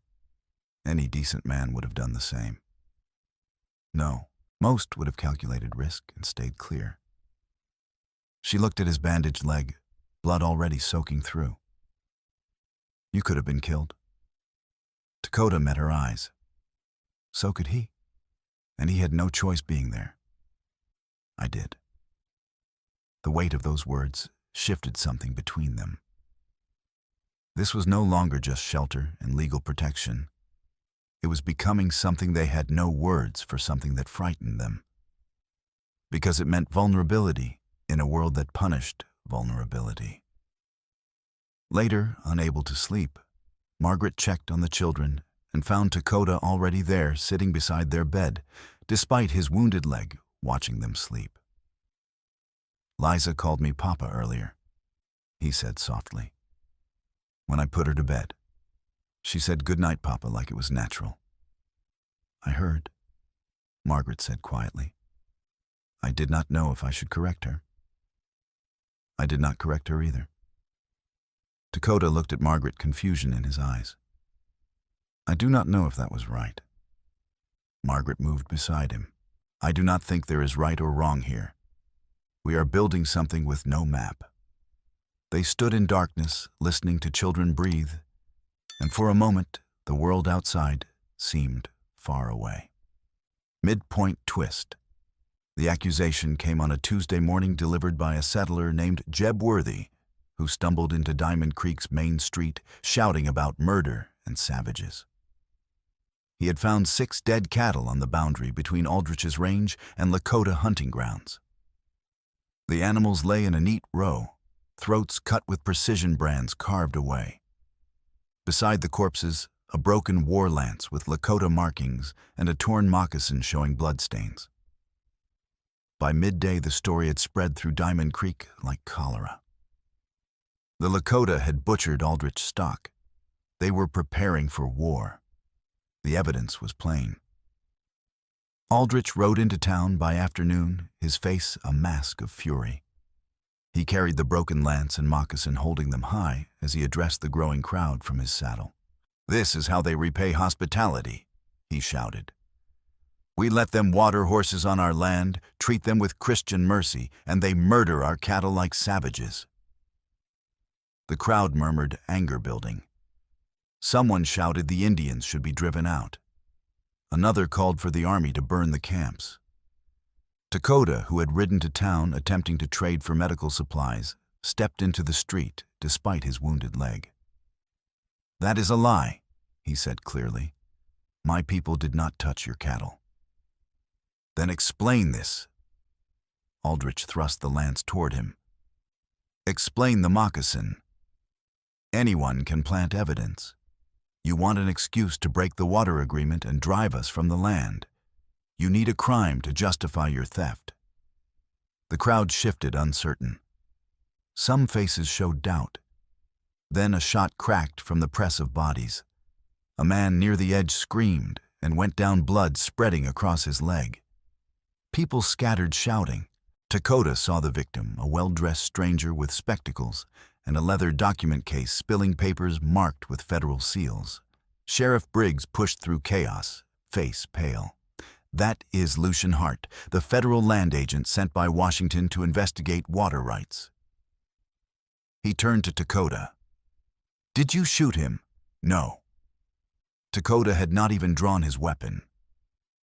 Any decent man would have done the same. No, most would have calculated risk and stayed clear. She looked at his bandaged leg, blood already soaking through. You could have been killed. Lakota met her eyes. So could he. And he had no choice being there. I did. The weight of those words shifted something between them. This was no longer just shelter and legal protection. It was becoming something they had no words for, something that frightened them. Because it meant vulnerability in a world that punished vulnerability. Later, unable to sleep, Margaret checked on the children and found Lakota already there, sitting beside their bed, despite his wounded leg, watching them sleep. "Liza called me Papa earlier," he said softly. "When I put her to bed. She said, 'Good night, Papa,' like it was natural." "I heard," Margaret said quietly. "I did not know if I should correct her." "I did not correct her either." Lakota looked at Margaret, confusion in his eyes. "I do not know if that was right." Margaret moved beside him. "I do not think there is right or wrong here. We are building something with no map." They stood in darkness, listening to children breathe, and for a moment, the world outside seemed far away. Midpoint twist. The accusation came on a Tuesday morning, delivered by a settler named Jeb Worthy, who stumbled into Diamond Creek's main street, shouting about murder and savages. He had found 6 dead cattle on the boundary between Aldrich's range and Lakota hunting grounds. The animals lay in a neat row, throats cut with precision brands carved away. Beside the corpses, a broken war lance with Lakota markings and a torn moccasin showing bloodstains. By midday, the story had spread through Diamond Creek like cholera. The Lakota had butchered Aldrich's stock. They were preparing for war. The evidence was plain. Aldrich rode into town by afternoon, his face a mask of fury. He carried the broken lance and moccasin, holding them high as he addressed the growing crowd from his saddle. "This is how they repay hospitality," he shouted. "We let them water horses on our land, treat them with Christian mercy, and they murder our cattle like savages." The crowd murmured, anger building. Someone shouted the Indians should be driven out. Another called for the army to burn the camps. Lakota, who had ridden to town attempting to trade for medical supplies, stepped into the street despite his wounded leg. "That is a lie," he said clearly. "My people did not touch your cattle." "Then explain this." Aldrich thrust the lance toward him. "Explain the moccasin." "Anyone can plant evidence. You want an excuse to break the water agreement and drive us from the land. You need a crime to justify your theft." The crowd shifted, uncertain. Some faces showed doubt. Then a shot cracked from the press of bodies. A man near the edge screamed and went down, blood spreading across his leg. People scattered, shouting. Lakota saw the victim, a well-dressed stranger with spectacles and a leather document case spilling papers marked with federal seals. Sheriff Briggs pushed through chaos, face pale. "That is Lucian Hart, the federal land agent sent by Washington to investigate water rights." He turned to Lakota. "Did you shoot him?" "No." Lakota had not even drawn his weapon.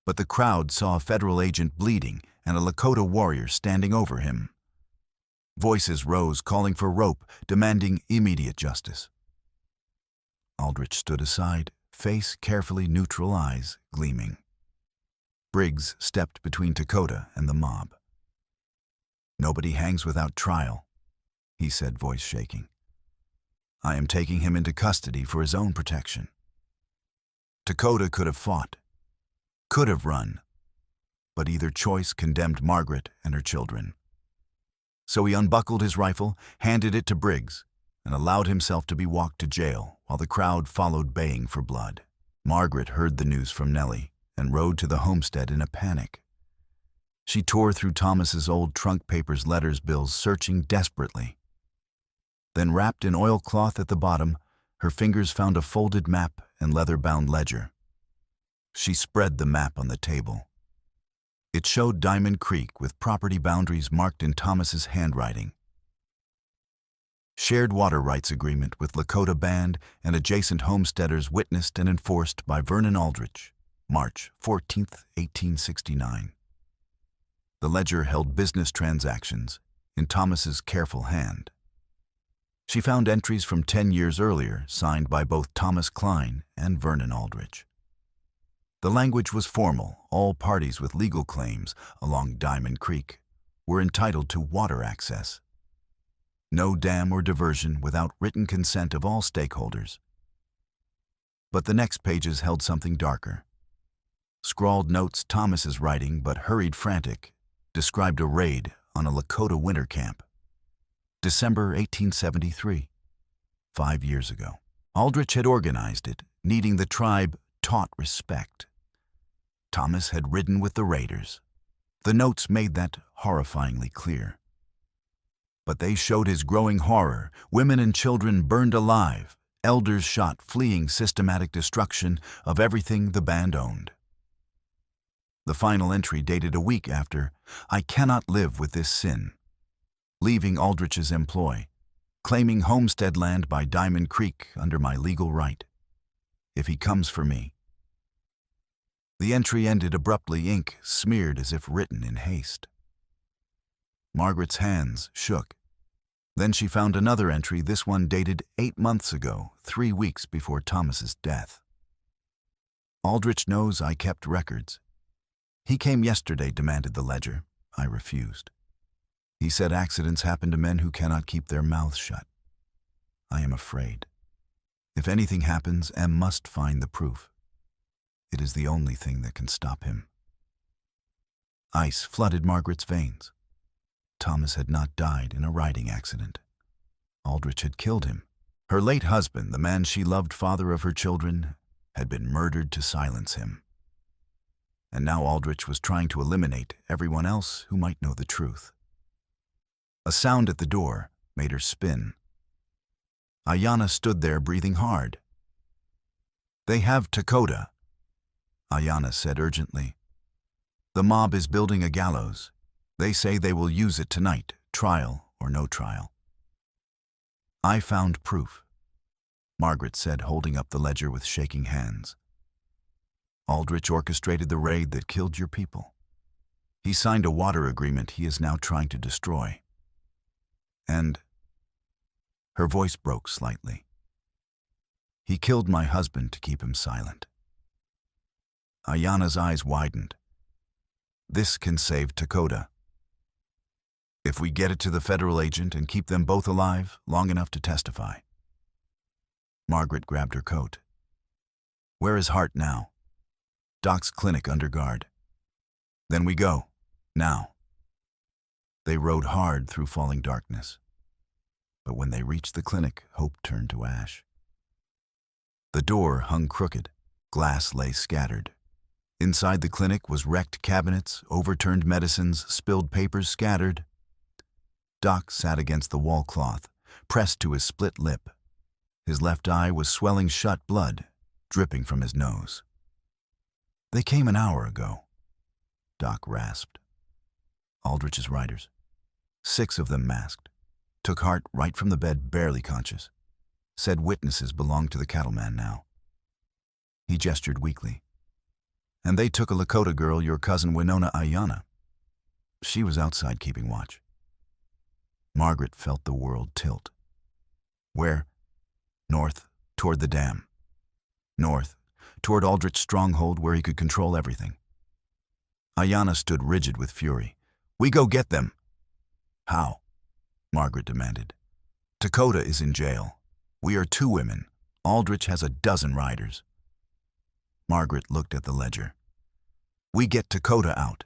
But the crowd saw a federal agent bleeding and a Lakota warrior standing over him. Voices rose, calling for rope, demanding immediate justice. Aldrich stood aside, face carefully neutral, eyes gleaming. Briggs stepped between Lakota and the mob. "Nobody hangs without trial," he said, voice shaking. "I am taking him into custody for his own protection." Lakota could have fought, could have run, but either choice condemned Margaret and her children. So he unbuckled his rifle, handed it to Briggs, and allowed himself to be walked to jail while the crowd followed, baying for blood. Margaret heard the news from Nellie and rode to the homestead in a panic. She tore through Thomas's old trunk papers, letters, bills, searching desperately. Then, wrapped in oilcloth at the bottom, her fingers found a folded map and leather-bound ledger. She spread the map on the table. It showed Diamond Creek with property boundaries marked in Thomas's handwriting. Shared water rights agreement with Lakota band and adjacent homesteaders witnessed and enforced by Vernon Aldrich, March 14, 1869. The ledger held business transactions in Thomas's careful hand. She found entries from 10 years earlier signed by both Thomas Klein and Vernon Aldrich. The language was formal. All parties with legal claims along Diamond Creek were entitled to water access. No dam or diversion without written consent of all stakeholders. But the next pages held something darker. Scrawled notes Thomas's writing, but hurried frantic, described a raid on a Lakota winter camp. December 1873, 5 years ago. Aldrich had organized it, needing the tribe taught respect. Thomas had ridden with the raiders. The notes made that horrifyingly clear. But they showed his growing horror. Women and children burned alive, elders shot, fleeing systematic destruction of everything the band owned. The final entry dated a week after, "I cannot live with this sin," leaving Aldrich's employ, claiming homestead land by Diamond Creek under my legal right. If he comes for me. The entry ended abruptly, ink smeared as if written in haste. Margaret's hands shook. Then she found another entry, this one dated 8 months ago, 3 weeks before Thomas's death. "Aldrich knows I kept records. He came yesterday," demanded the ledger. I refused. "He said accidents happen to men who cannot keep their mouths shut. I am afraid. If anything happens, M must find the proof. It is the only thing that can stop him." Ice flooded Margaret's veins. Thomas had not died in a riding accident. Aldrich had killed him. Her late husband, the man she loved, father of her children, had been murdered to silence him. And now Aldrich was trying to eliminate everyone else who might know the truth. A sound at the door made her spin. Ayanna stood there breathing hard. "They have Dakota," Ayanna said urgently. "The mob is building a gallows. They say they will use it tonight, trial or no trial." "I found proof," Margaret said, holding up the ledger with shaking hands. "Aldrich orchestrated the raid that killed your people. He signed a water agreement he is now trying to destroy. And," her voice broke slightly, "he killed my husband to keep him silent." Ayanna's eyes widened. "This can save Dakota. If we get it to the federal agent and keep them both alive long enough to testify." Margaret grabbed her coat. "Where is Hart now?" "Doc's clinic under guard." "Then we go. Now." They rode hard through falling darkness. But when they reached the clinic, hope turned to ash. The door hung crooked. Glass lay scattered. Inside the clinic was wrecked cabinets, overturned medicines, spilled papers scattered. Doc sat against the wall cloth, pressed to his split lip. His left eye was swelling shut, blood dripping from his nose. "They came an hour ago," Doc rasped. "Aldrich's riders. 6 of them masked. Took Hart right from the bed, barely conscious. Said witnesses belonged to the cattleman now." He gestured weakly. "And they took a Lakota girl, your cousin Winona Ayanna. She was outside keeping watch." Margaret felt the world tilt. "Where?" "North, toward the dam. North, toward Aldrich's stronghold where he could control everything." Ayanna stood rigid with fury. "We go get them." "How?" Margaret demanded. "Dakota is in jail. We are 2 women. Aldrich has a dozen riders." Margaret looked at the ledger. "We get Dakota out.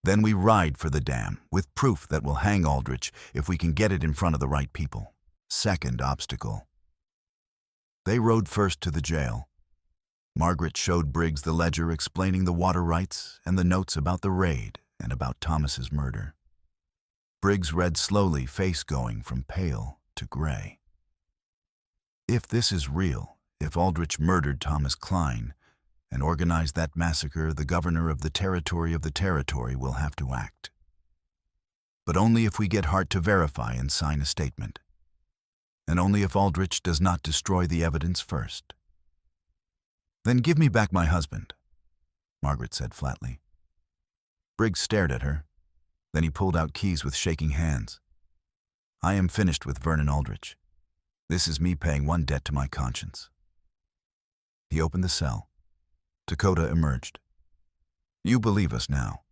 Then we ride for the dam, with proof that will hang Aldrich if we can get it in front of the right people. Second obstacle." They rode first to the jail. Margaret showed Briggs the ledger explaining the water rights and the notes about the raid and about Thomas's murder. Briggs read slowly, face going from pale to gray. "If this is real, if Aldrich murdered Thomas Klein and organized that massacre, the governor of the territory will have to act. But only if we get Hart to verify and sign a statement. And only if Aldrich does not destroy the evidence first." "Then give me back my husband," Margaret said flatly. Briggs stared at her. Then he pulled out keys with shaking hands. "I am finished with Vernon Aldrich. This is me paying one debt to my conscience. He opened the cell. Dakota emerged. You believe us now.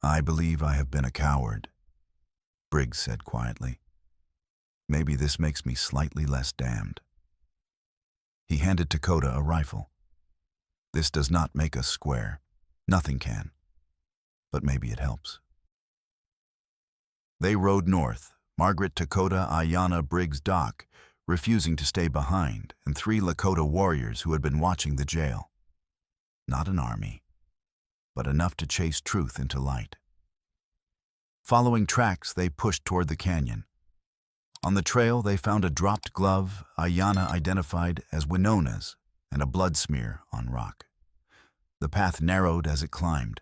I believe I have been a coward, Briggs said quietly. Maybe this makes me slightly less damned. He handed Dakota a rifle. This does not make us square. Nothing can. But maybe it helps. They rode north, Margaret, Dakota, Ayanna, Briggs, Doc, refusing to stay behind, and 3 Lakota warriors who had been watching the jail. Not an army, but enough to chase truth into light. Following tracks, they pushed toward the canyon. On the trail, they found a dropped glove Ayanna identified as Winona's and a blood smear on rock. The path narrowed as it climbed.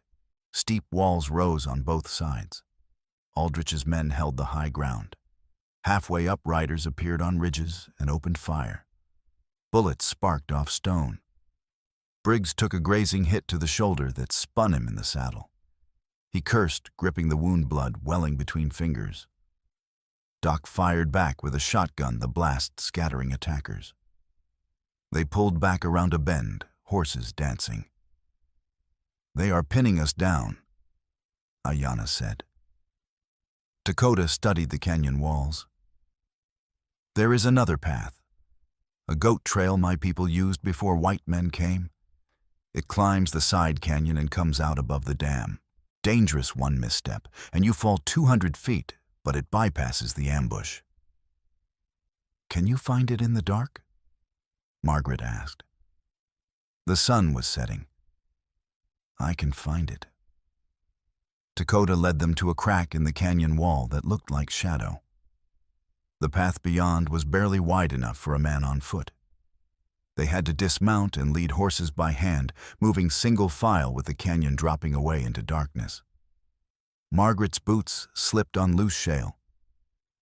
Steep walls rose on both sides. Aldrich's men held the high ground. Halfway up, riders appeared on ridges and opened fire. Bullets sparked off stone. Briggs took a grazing hit to the shoulder that spun him in the saddle. He cursed, gripping the wound blood welling between fingers. Doc fired back with a shotgun, the blast scattering attackers. They pulled back around a bend, horses dancing. They are pinning us down, Ayanna said. Dakota studied the canyon walls. There is another path, a goat trail my people used before white men came. It climbs the side canyon and comes out above the dam. Dangerous one misstep, and you fall 200 feet, but it bypasses the ambush. Can you find it in the dark? Margaret asked. The sun was setting. I can find it. Dakota led them to a crack in the canyon wall that looked like shadow. The path beyond was barely wide enough for a man on foot. They had to dismount and lead horses by hand, moving single file with the canyon dropping away into darkness. Margaret's boots slipped on loose shale.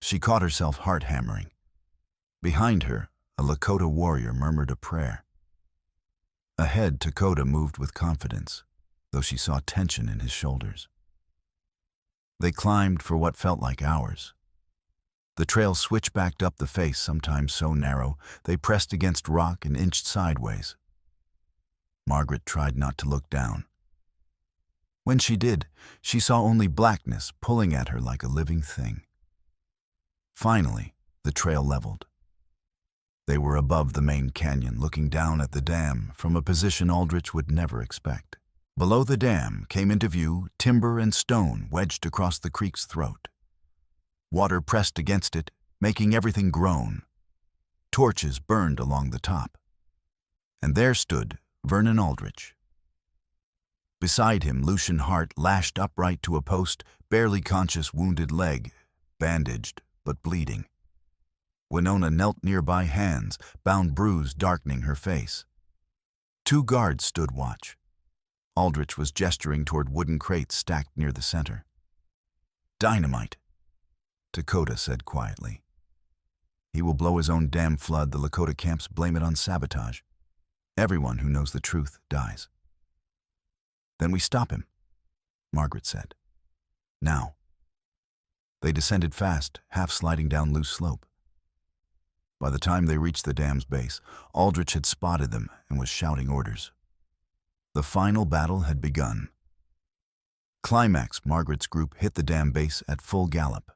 She caught herself heart-hammering. Behind her, a Lakota warrior murmured a prayer. Ahead, Dakota moved with confidence, though she saw tension in his shoulders. They climbed for what felt like hours. The trail switchbacked up the face, sometimes so narrow, they pressed against rock and inched sideways. Margaret tried not to look down. When she did, she saw only blackness pulling at her like a living thing. Finally, the trail leveled. They were above the main canyon, looking down at the dam from a position Aldrich would never expect. Below the dam came into view timber and stone wedged across the creek's throat. Water pressed against it, making everything groan. Torches burned along the top. And there stood Vernon Aldrich. Beside him, Lucian Hart lashed upright to a post, barely conscious, wounded leg, bandaged but bleeding. Winona knelt nearby, hands, bound bruise darkening her face. 2 guards stood watch. Aldrich was gesturing toward wooden crates stacked near the center. Dynamite, Dakota said quietly. He will blow his own damn flood. The Lakota camps blame it on sabotage. Everyone who knows the truth dies. Then we stop him, Margaret said. Now. They descended fast, half sliding down loose slope. By the time they reached the dam's base, Aldrich had spotted them and was shouting orders. The final battle had begun. Climax, Margaret's group hit the dam base at full gallop.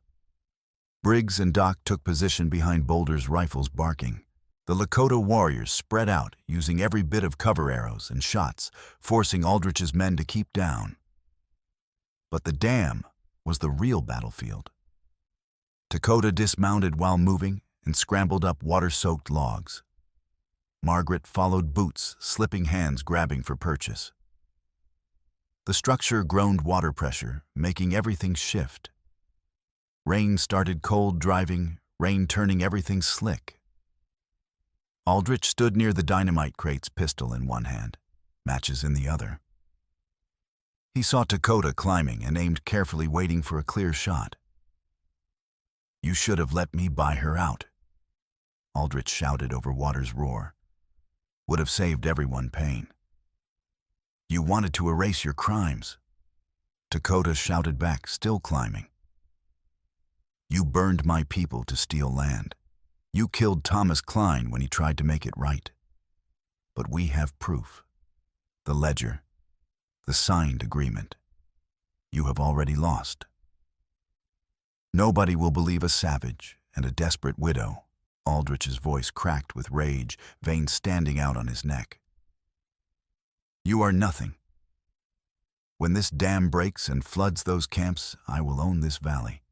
Briggs and Doc took position behind boulders, rifles barking. The Lakota warriors spread out, using every bit of cover arrows and shots, forcing Aldrich's men to keep down. But the dam was the real battlefield. Dakota dismounted while moving and scrambled up water-soaked logs. Margaret followed, boots, slipping hands grabbing for purchase. The structure groaned water pressure, making everything shift. Rain started cold driving, rain turning everything slick. Aldrich stood near the dynamite crates, pistol in one hand, matches in the other. He saw Dakota climbing and aimed carefully, waiting for a clear shot. You should have let me buy her out, Aldrich shouted over water's roar. Would have saved everyone pain. You wanted to erase your crimes, Dakota shouted back, still climbing. You burned my people to steal land. You killed Thomas Klein when he tried to make it right. But we have proof. The ledger, the signed agreement. You have already lost. Nobody will believe a savage and a desperate widow. Aldrich's voice cracked with rage, veins standing out on his neck. You are nothing. When this dam breaks and floods those camps, I will own this valley.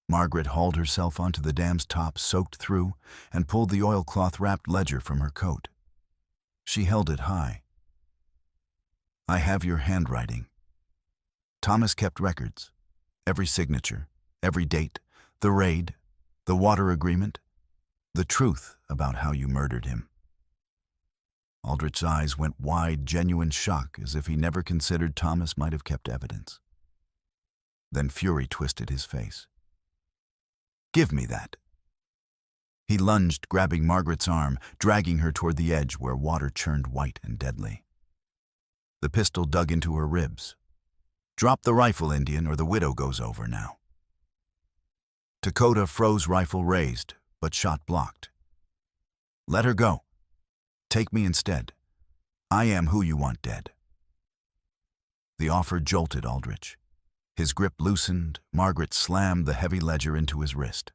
Margaret hauled herself onto the dam's top, soaked through, and pulled the oilcloth-wrapped ledger from her coat. She held it high. I have your handwriting. Thomas kept records. Every signature, every date, the raid, the water agreement, the truth about how you murdered him. Aldrich's eyes went wide, genuine shock, as if he never considered Thomas might have kept evidence. Then fury twisted his face. Give me that. He lunged, grabbing Margaret's arm, dragging her toward the edge where water churned white and deadly. The pistol dug into her ribs. Drop the rifle, Indian, or the widow goes over now. Dakota froze, rifle raised, but shot blocked. Let her go. Take me instead. I am who you want dead. The offer jolted Aldrich. His grip loosened, Margaret slammed the heavy ledger into his wrist.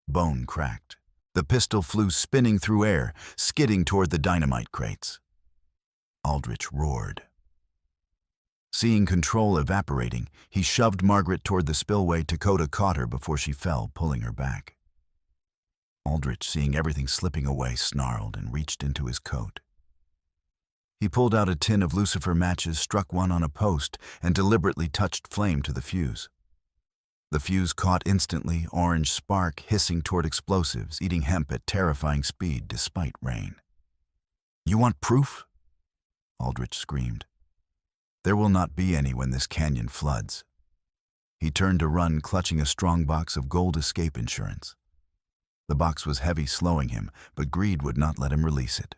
Bone cracked. The pistol flew spinning through air, skidding toward the dynamite crates. Aldrich roared. Seeing control evaporating, he shoved Margaret toward the spillway. Dakota caught her before she fell, pulling her back. Aldrich, seeing everything slipping away, snarled and reached into his coat. He pulled out a tin of lucifer matches, struck one on a post, and deliberately touched flame to the fuse. The fuse caught instantly, orange spark hissing toward explosives, eating hemp at terrifying speed despite rain. You want proof? Aldrich screamed. There will not be any when this canyon floods. He turned to run, clutching a strong box of gold escape insurance. The box was heavy, slowing him, but greed would not let him release it.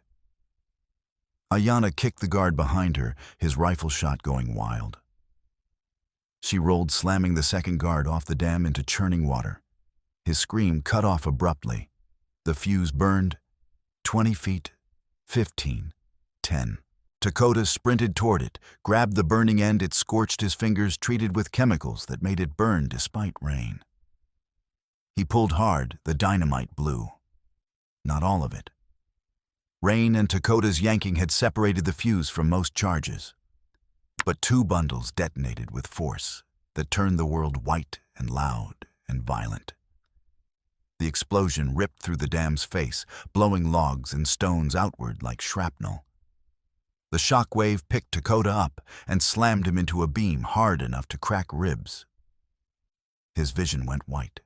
Ayanna kicked the guard behind her, his rifle shot going wild. She rolled, slamming the second guard off the dam into churning water. His scream cut off abruptly. The fuse burned. 20 feet, 15, 10. Dakota sprinted toward it, grabbed the burning end. It scorched his fingers, treated with chemicals that made it burn despite rain. He pulled hard, the dynamite blew. Not all of it. Rain and Dakota's yanking had separated the fuse from most charges. But 2 bundles detonated with force that turned the world white and loud and violent. The explosion ripped through the dam's face, blowing logs and stones outward like shrapnel. The shock wave picked Dakota up and slammed him into a beam hard enough to crack ribs. His vision went white.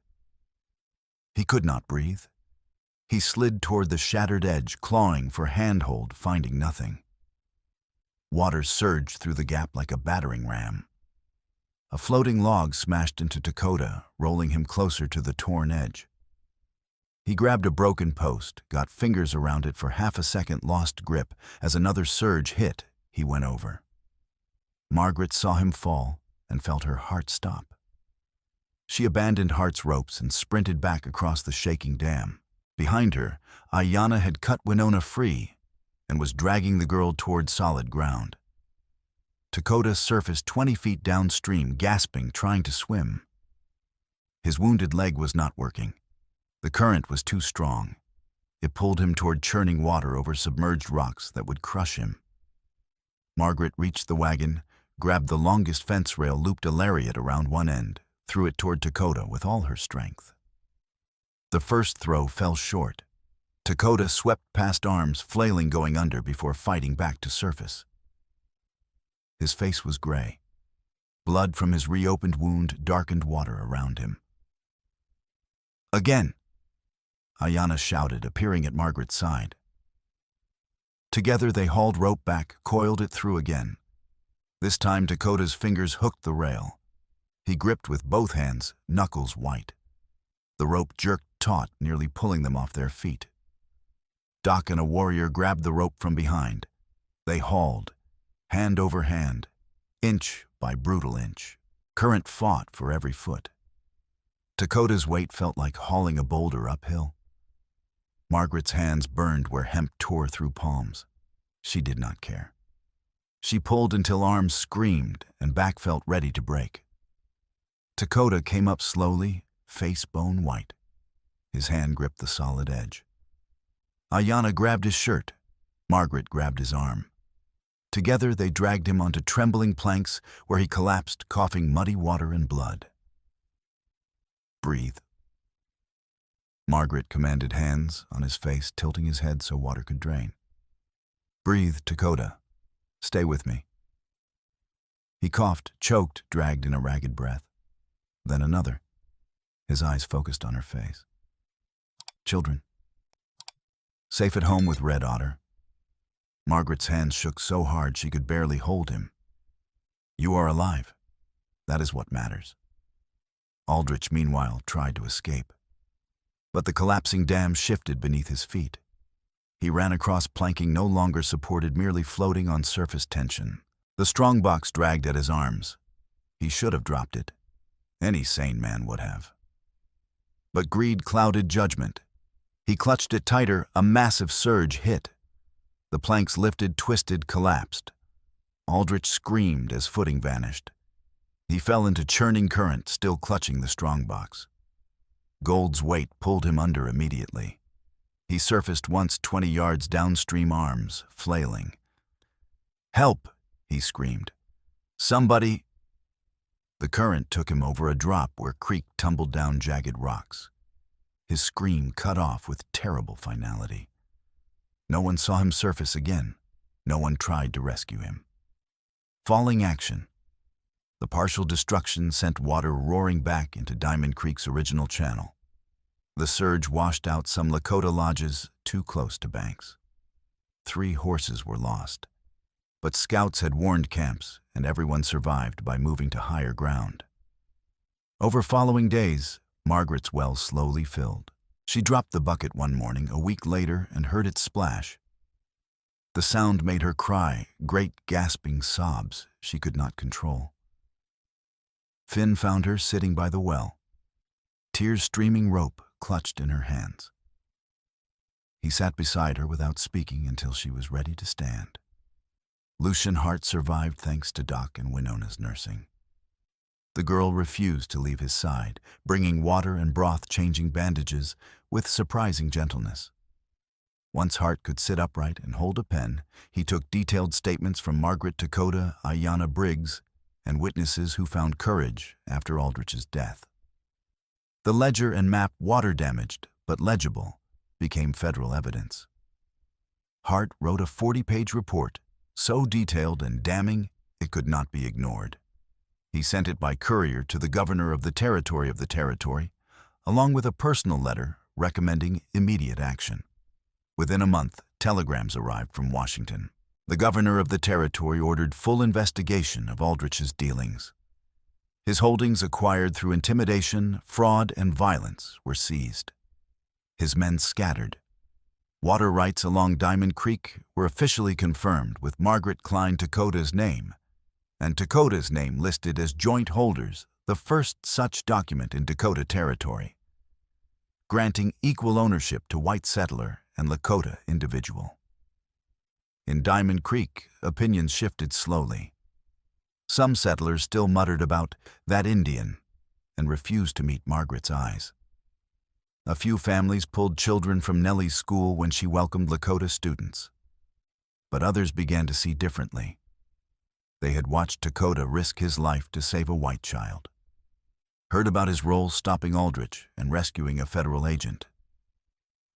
He could not breathe. He slid toward the shattered edge, clawing for handhold, finding nothing. Water surged through the gap like a battering ram. A floating log smashed into Dakota, rolling him closer to the torn edge. He grabbed a broken post, got fingers around it for half a second, lost grip. As another surge hit, he went over. Margaret saw him fall and felt her heart stop. She abandoned Hart's ropes and sprinted back across the shaking dam. Behind her, Ayanna had cut Winona free and was dragging the girl toward solid ground. Dakota surfaced 20 feet downstream, gasping, trying to swim. His wounded leg was not working. The current was too strong. It pulled him toward churning water over submerged rocks that would crush him. Margaret reached the wagon, grabbed the longest fence rail, looped a lariat around one end, threw it toward Dakota with all her strength. The first throw fell short. Dakota swept past arms, flailing, going under before fighting back to surface. His face was gray. Blood from his reopened wound darkened water around him. Again! Ayanna shouted, appearing at Margaret's side. Together they hauled rope back, coiled it through again. This time Dakota's fingers hooked the rail. He gripped with both hands, knuckles white. The rope jerked taut, nearly pulling them off their feet. Doc and a warrior grabbed the rope from behind. They hauled, hand over hand, inch by brutal inch. Current fought for every foot. Dakota's weight felt like hauling a boulder uphill. Margaret's hands burned where hemp tore through palms. She did not care. She pulled until arms screamed and back felt ready to break. Dakota came up slowly, face bone white. His hand gripped the solid edge. Ayanna grabbed his shirt. Margaret grabbed his arm. Together they dragged him onto trembling planks where he collapsed, coughing muddy water and blood. Breathe. Margaret commanded, hands on his face, tilting his head so water could drain. Breathe, Dakota. Stay with me. He coughed, choked, dragged in a ragged breath. Then another. His eyes focused on her face. Children. Safe at home with Red Otter. Margaret's hands shook so hard she could barely hold him. You are alive. That is what matters. Aldrich, meanwhile, tried to escape. But the collapsing dam shifted beneath his feet. He ran across planking no longer supported, merely floating on surface tension. The strongbox dragged at his arms. He should have dropped it. Any sane man would have. But greed clouded judgment. He clutched it tighter, a massive surge hit. The planks lifted, twisted, collapsed. Aldrich screamed as footing vanished. He fell into churning current, still clutching the strongbox. Gold's weight pulled him under immediately. He surfaced once 20 yards downstream, arms flailing. Help! He screamed. Somebody! The current took him over a drop where creek tumbled down jagged rocks. His scream cut off with terrible finality. No one saw him surface again. No one tried to rescue him. Falling action. The partial destruction sent water roaring back into Diamond Creek's original channel. The surge washed out some Lakota lodges too close to banks. 3 horses were lost. But scouts had warned camps, and everyone survived by moving to higher ground. Over following days, Margaret's well slowly filled. She dropped the bucket one morning a week later and heard it splash. The sound made her cry, great gasping sobs she could not control. Finn found her sitting by the well, tears streaming, rope clutched in her hands. He sat beside her without speaking until she was ready to stand. Lucian Hart survived thanks to Doc and Winona's nursing. The girl refused to leave his side, bringing water and broth, changing bandages with surprising gentleness. Once Hart could sit upright and hold a pen, he took detailed statements from Margaret, Dakota, Ayanna Briggs, and witnesses who found courage after Aldrich's death. The ledger and map, water damaged but legible, became federal evidence. Hart wrote a 40-page report, so detailed and damning it could not be ignored. He sent it by courier to the governor of the territory, along with a personal letter recommending immediate action. Within a month, telegrams arrived from Washington. The governor of the territory ordered full investigation of Aldrich's dealings. His holdings acquired through intimidation, fraud, and violence were seized. His men scattered. Water rights along Diamond Creek were officially confirmed with Margaret Klein Dakota's name, and Dakota's name listed as joint holders, the first such document in Dakota Territory, granting equal ownership to white settler and Lakota individual. In Diamond Creek, opinions shifted slowly. Some settlers still muttered about that Indian and refused to meet Margaret's eyes. A few families pulled children from Nellie's school when she welcomed Lakota students. But others began to see differently. They had watched Dakota risk his life to save a white child, heard about his role stopping Aldrich and rescuing a federal agent,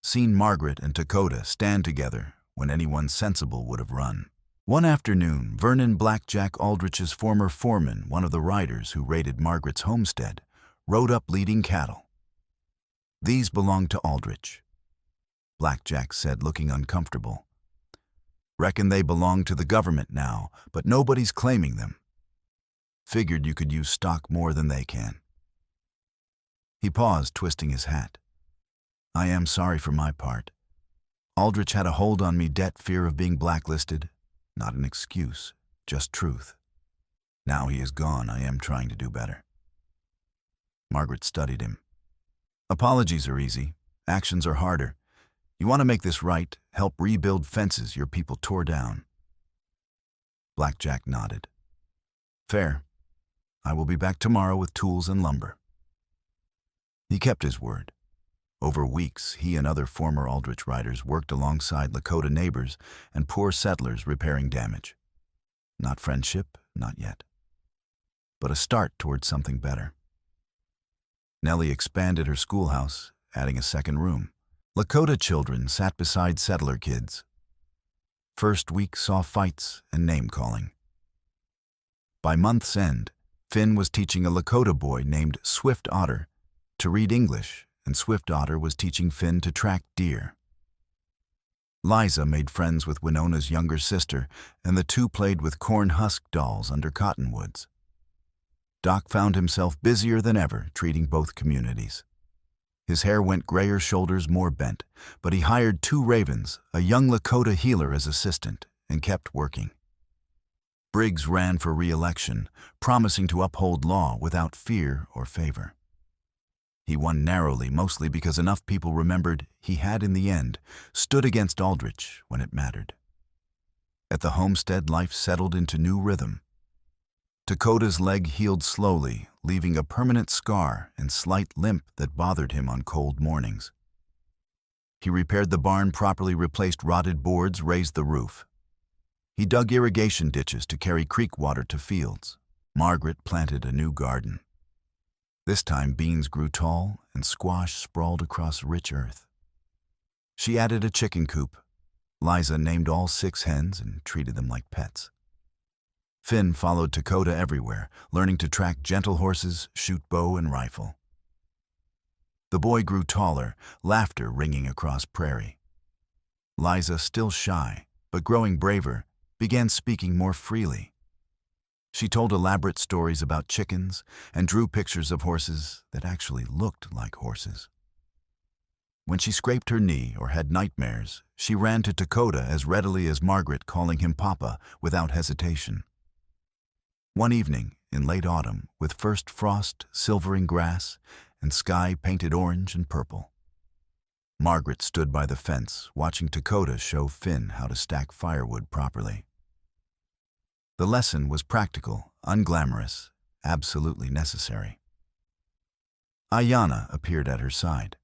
seen Margaret and Dakota stand together when anyone sensible would have run. One afternoon, Vernon Blackjack Aldrich's former foreman, one of the riders who raided Margaret's homestead, rode up leading cattle. These belonged to Aldrich, Blackjack said, looking uncomfortable. Reckon they belong to the government now, but nobody's claiming them. Figured you could use stock more than they can. He paused, twisting his hat. I am sorry for my part. Aldrich had a hold on me, debt, fear of being blacklisted. Not an excuse, just truth. Now he is gone, I am trying to do better. Margaret studied him. Apologies are easy. Actions are harder. You want to make this right, help rebuild fences your people tore down. Blackjack nodded. Fair. I will be back tomorrow with tools and lumber. He kept his word. Over weeks, he and other former Aldrich riders worked alongside Lakota neighbors and poor settlers repairing damage. Not friendship, not yet. But a start towards something better. Nellie expanded her schoolhouse, adding a second room. Lakota children sat beside settler kids. First week saw fights and name-calling. By month's end, Finn was teaching a Lakota boy named Swift Otter to read English, and Swift Otter was teaching Finn to track deer. Liza made friends with Winona's younger sister, and the two played with corn husk dolls under cottonwoods. Doc found himself busier than ever, treating both communities. His hair went grayer, shoulders more bent, but he hired 2 ravens, a young Lakota healer as assistant, and kept working. Briggs ran for re-election, promising to uphold law without fear or favor. He won narrowly, mostly because enough people remembered he had, in the end, stood against Aldrich when it mattered. At the homestead, life settled into new rhythm. Dakota's leg healed slowly, leaving a permanent scar and slight limp that bothered him on cold mornings. He repaired the barn properly, replaced rotted boards, raised the roof. He dug irrigation ditches to carry creek water to fields. Margaret planted a new garden. This time beans grew tall and squash sprawled across rich earth. She added a chicken coop. Liza named all 6 hens and treated them like pets. Finn followed Dakota everywhere, learning to track gentle horses, shoot bow and rifle. The boy grew taller, laughter ringing across prairie. Liza, still shy, but growing braver, began speaking more freely. She told elaborate stories about chickens and drew pictures of horses that actually looked like horses. When she scraped her knee or had nightmares, she ran to Dakota as readily as Margaret, calling him Papa without hesitation. One evening, in late autumn, with first frost silvering grass and sky painted orange and purple, Margaret stood by the fence, watching Dakota show Finn how to stack firewood properly. The lesson was practical, unglamorous, absolutely necessary. Ayanna appeared at her side.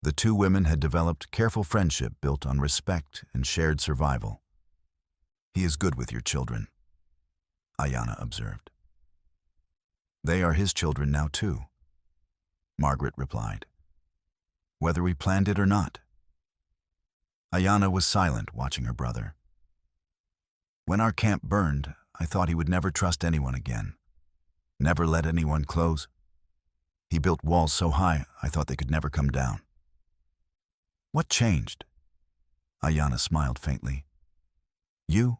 The 2 women had developed careful friendship built on respect and shared survival. He is good with your children, Ayanna observed. They are his children now too, Margaret replied. Whether we planned it or not. Ayanna was silent, watching her brother. When our camp burned, I thought he would never trust anyone again. Never let anyone close. He built walls so high, I thought they could never come down. What changed? Ayanna smiled faintly. You?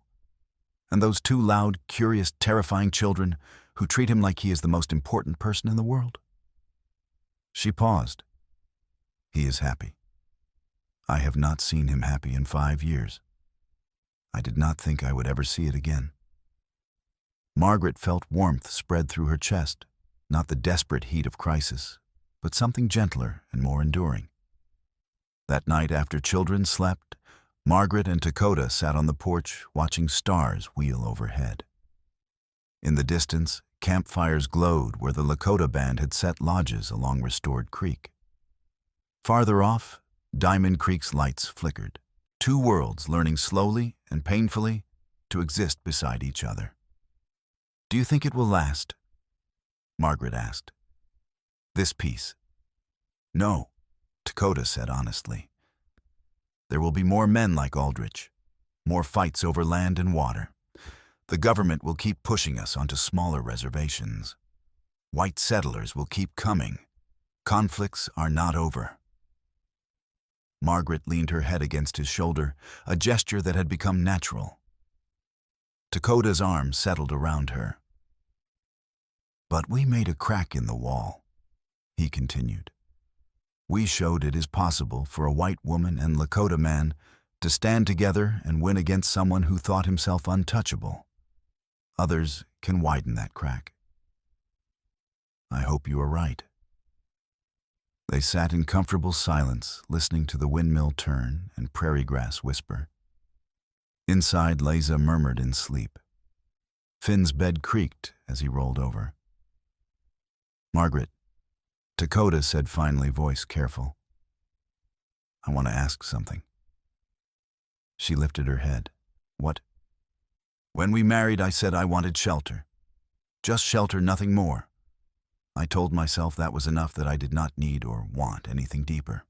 And those 2 loud, curious, terrifying children who treat him like he is the most important person in the world? She paused. He is happy. I have not seen him happy in 5 years. I did not think I would ever see it again. Margaret felt warmth spread through her chest, not the desperate heat of crisis, but something gentler and more enduring. That night, after children slept, Margaret and Dakota sat on the porch watching stars wheel overhead. In the distance, campfires glowed where the Lakota band had set lodges along Restored Creek. Farther off, Diamond Creek's lights flickered. 2 worlds learning slowly and painfully to exist beside each other. Do you think it will last? Margaret asked. This peace? No, Dakota said honestly. There will be more men like Aldrich, more fights over land and water. The government will keep pushing us onto smaller reservations. White settlers will keep coming. Conflicts are not over. Margaret leaned her head against his shoulder, a gesture that had become natural. Dakota's arm settled around her. But we made a crack in the wall, he continued. We showed it is possible for a white woman and Lakota man to stand together and win against someone who thought himself untouchable. Others can widen that crack. I hope you are right. They sat in comfortable silence, listening to the windmill turn and prairie grass whisper. Inside, Liza murmured in sleep. Finn's bed creaked as he rolled over. "Margaret," Dakota said finally, voice careful. "I want to ask something." She lifted her head. "What?" "When we married, I said I wanted shelter. Just shelter, nothing more. I told myself that was enough, that I did not need or want anything deeper."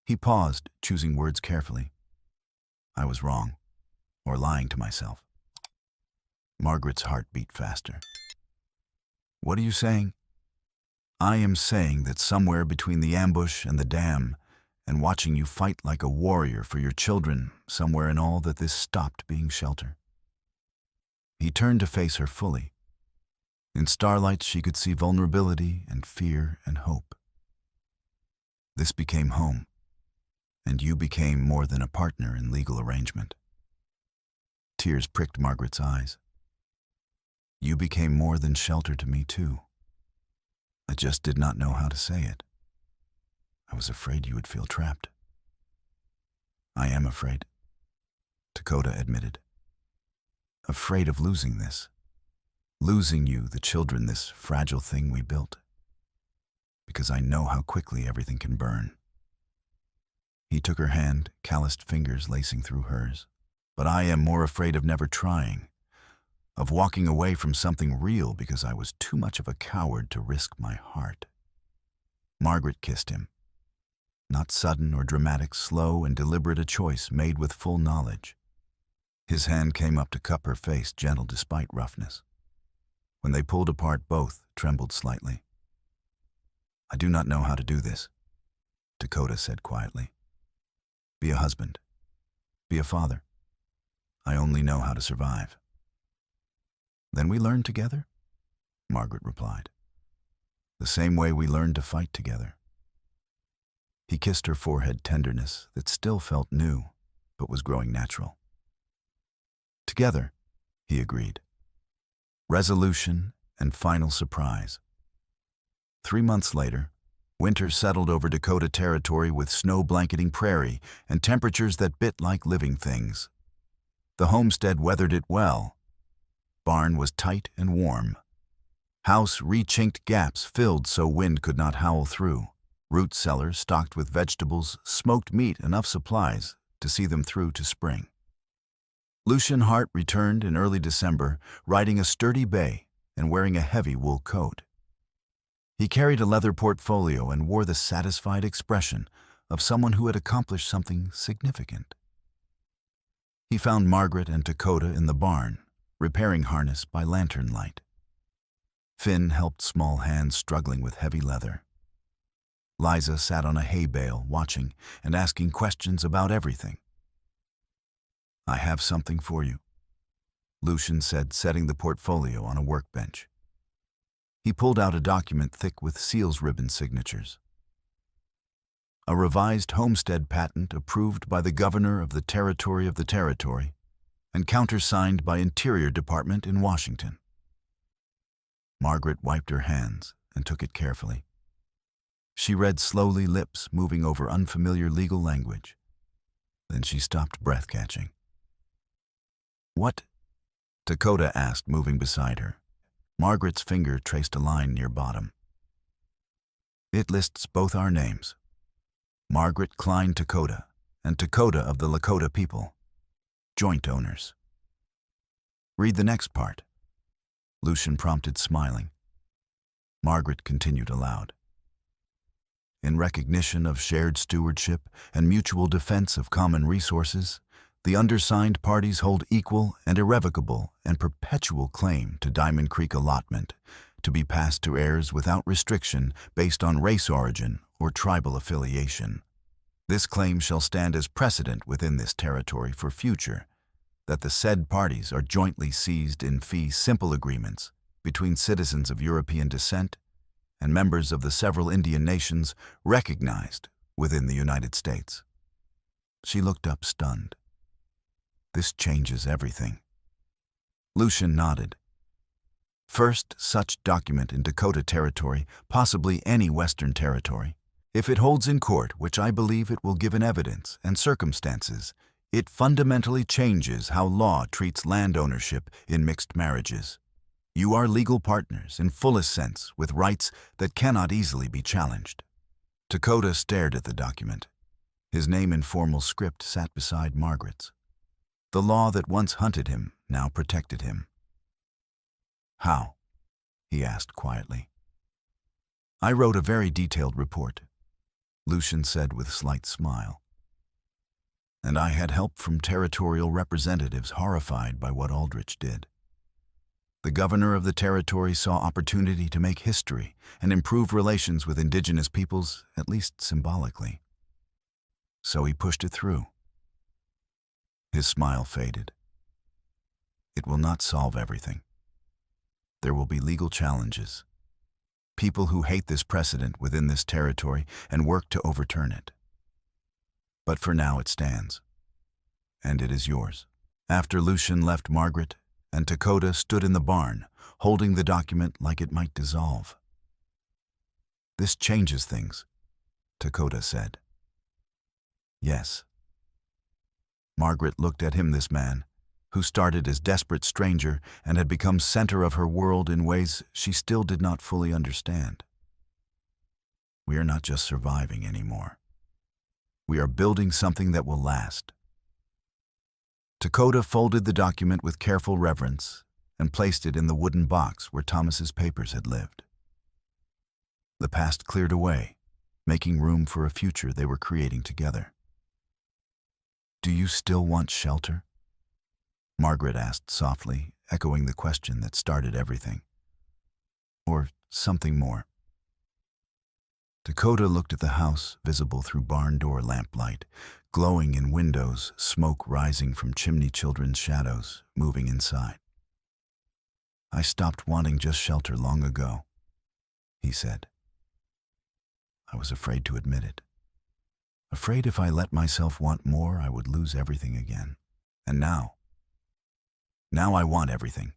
He paused, choosing words carefully. "I was wrong, or lying to myself." Margaret's heart beat faster. "What are you saying?" "I am saying that somewhere between the ambush and the dam, and watching you fight like a warrior for your children, somewhere in all that this stopped being shelter." He turned to face her fully. In starlight, she could see vulnerability and fear and hope. "This became home, and you became more than a partner in legal arrangement." Tears pricked Margaret's eyes. "You became more than shelter to me, too. I just did not know how to say it. I was afraid you would feel trapped." "I am afraid," Dakota admitted. "Afraid of losing this. Losing you, the children, this fragile thing we built. Because I know how quickly everything can burn." He took her hand, calloused fingers lacing through hers. "But I am more afraid of never trying, of walking away from something real because I was too much of a coward to risk my heart." Margaret kissed him. Not sudden or dramatic, slow and deliberate, a choice made with full knowledge. His hand came up to cup her face, gentle despite roughness. When they pulled apart, both trembled slightly. "I do not know how to do this," Dakota said quietly. "Be a husband. Be a father. I only know how to survive." "Then we learn together," Margaret replied. "The same way we learned to fight together." He kissed her forehead, tenderness that still felt new, but was growing natural. "Together," he agreed. Resolution and final surprise. 3 months later, winter settled over Dakota territory with snow blanketing prairie and temperatures that bit like living things. The homestead weathered it well. Barn was tight and warm. House re-chinked gaps filled so wind could not howl through. Root cellars stocked with vegetables, smoked meat, enough supplies to see them through to spring. Lucian Hart returned in early December, riding a sturdy bay and wearing a heavy wool coat. He carried a leather portfolio and wore the satisfied expression of someone who had accomplished something significant. He found Margaret and Dakota in the barn, repairing harness by lantern light. Finn helped small hands struggling with heavy leather. Liza sat on a hay bale, watching and asking questions about everything. "I have something for you," Lucian said, setting the portfolio on a workbench. He pulled out a document thick with seals ribbon signatures. A revised homestead patent approved by the governor of the territory and countersigned by Interior Department in Washington. Margaret wiped her hands and took it carefully. She read slowly, lips moving over unfamiliar legal language. Then she stopped, breath catching. "What?" Dakota asked, moving beside her. Margaret's finger traced a line near bottom. "It lists both our names. Margaret Klein Dakota and Dakota of the Lakota people. Joint owners." "Read the next part," Lucian prompted, smiling. Margaret continued aloud. "In recognition of shared stewardship and mutual defense of common resources, the undersigned parties hold equal and irrevocable and perpetual claim to Diamond Creek allotment, to be passed to heirs without restriction based on race origin or tribal affiliation. This claim shall stand as precedent within this territory for future, that the said parties are jointly seized in fee simple agreements between citizens of European descent and members of the several Indian nations recognized within the United States." She looked up, stunned. "This changes everything." Lucian nodded. First such document in Dakota Territory, possibly any Western territory. If it holds in court, which I believe it will given evidence and circumstances, it fundamentally changes how law treats land ownership in mixed marriages. You are legal partners in fullest sense with rights that cannot easily be challenged. Dakota stared at the document. His name in formal script sat beside Margaret's. The law that once hunted him now protected him. How? He asked quietly. I wrote a very detailed report, Lucian said with a slight smile. And I had help from territorial representatives horrified by what Aldrich did. The governor of the territory saw opportunity to make history and improve relations with indigenous peoples, at least symbolically. So he pushed it through. His smile faded. It will not solve everything. There will be legal challenges. People who hate this precedent within this territory and work to overturn it. But for now it stands. And it is yours. After Lucian left Margaret, and Dakota stood in the barn, holding the document like it might dissolve. This changes things, Dakota said. Yes. Margaret looked at him, this man, who started as desperate stranger and had become center of her world in ways she still did not fully understand. We are not just surviving anymore. We are building something that will last. Dakota folded the document with careful reverence and placed it in the wooden box where Thomas's papers had lived. The past cleared away, making room for a future they were creating together. Do you still want shelter? Margaret asked softly, echoing the question that started everything. Or something more? Dakota looked at the house, visible through barn door lamplight, glowing in windows, smoke rising from chimney children's shadows, moving inside. I stopped wanting just shelter long ago, he said. I was afraid to admit it. Afraid if I let myself want more, I would lose everything again. And now I want everything,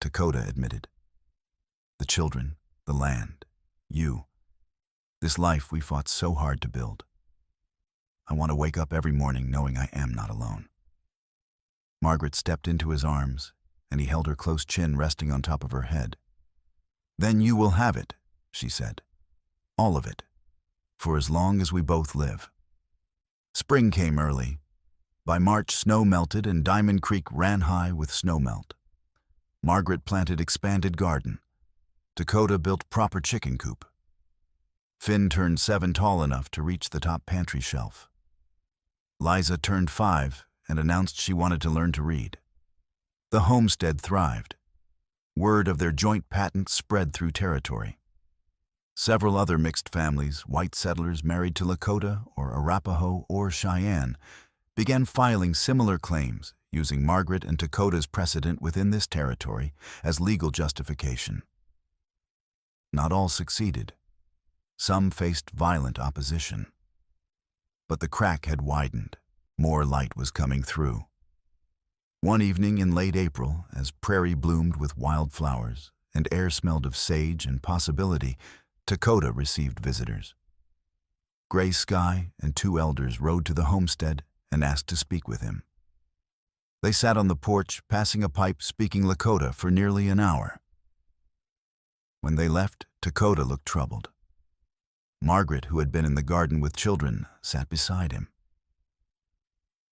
Dakota admitted. The children, the land, you, this life we fought so hard to build. I want to wake up every morning knowing I am not alone. Margaret stepped into his arms, and he held her close chin resting on top of her head. Then you will have it, she said. All of it, for as long as we both live. Spring came early. By March, snow melted and Diamond Creek ran high with snowmelt. Margaret planted expanded garden. Dakota built proper chicken coop. Finn turned 7 tall enough to reach the top pantry shelf. Liza turned 5 and announced she wanted to learn to read. The homestead thrived. Word of their joint patent spread through territory. Several other mixed families, white settlers married to Lakota or Arapaho or Cheyenne, began filing similar claims using Margaret and Dakota's precedent within this territory as legal justification. Not all succeeded. Some faced violent opposition. But the crack had widened. More light was coming through. One evening in late April, as prairie bloomed with wildflowers and air smelled of sage and possibility, Dakota received visitors. Gray sky and 2 elders rode to the homestead and asked to speak with him. They sat on the porch, passing a pipe, speaking Lakota for nearly an hour. When they left, Dakota looked troubled. Margaret, who had been in the garden with children, sat beside him.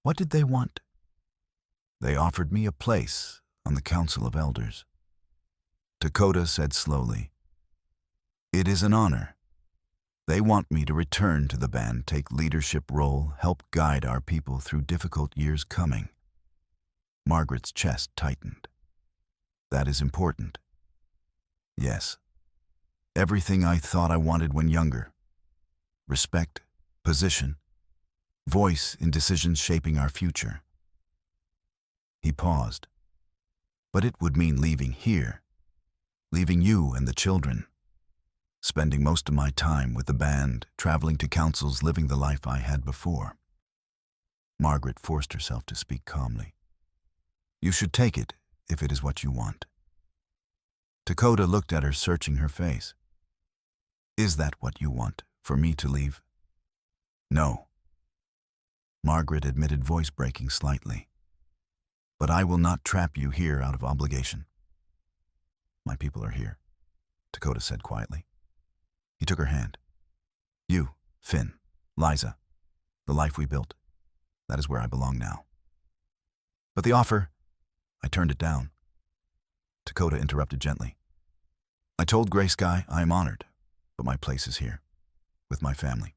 What did they want? They offered me a place on the Council of Elders. Dakota said slowly, It is an honor. They want me to return to the band, take leadership role, help guide our people through difficult years coming. Margaret's chest tightened. That is important. Yes. Everything I thought I wanted when younger. Respect, position, voice in decisions shaping our future. He paused. But it would mean leaving here, leaving you and the children. Spending most of my time with the band, traveling to councils, living the life I had before. Margaret forced herself to speak calmly. You should take it if it is what you want. Dakota looked at her, searching her face. Is that what you want, for me to leave? No. Margaret admitted, voice breaking slightly. But I will not trap you here out of obligation. My people are here, Dakota said quietly. He took her hand. You, Finn, Liza, the life we built, that is where I belong now. But the offer, I turned it down. Dakota interrupted gently. I told Gray Sky I am honored, but my place is here, with my family.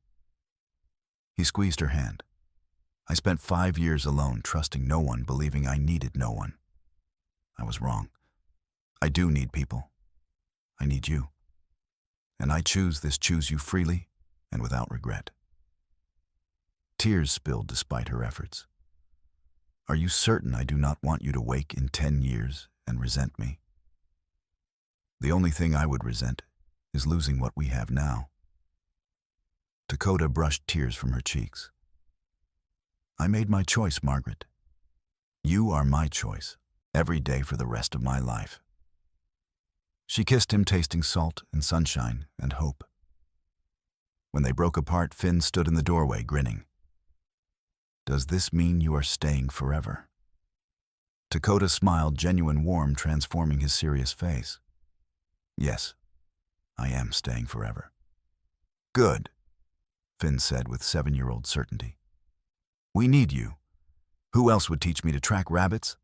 He squeezed her hand. I spent 5 years alone, trusting no one, believing I needed no one. I was wrong. I do need people. I need you. And I choose you freely and without regret. Tears spilled despite her efforts. Are you certain I do not want you to wake in 10 years and resent me? The only thing I would resent is losing what we have now. Dakota brushed tears from her cheeks. I made my choice, Margaret. You are my choice, every day for the rest of my life. She kissed him, tasting salt and sunshine and hope. When they broke apart, Finn stood in the doorway, grinning. Does this mean you are staying forever? Dakota smiled, genuine warmth transforming his serious face. Yes, I am staying forever. Good, Finn said with 7-year-old certainty. We need you. Who else would teach me to track rabbits?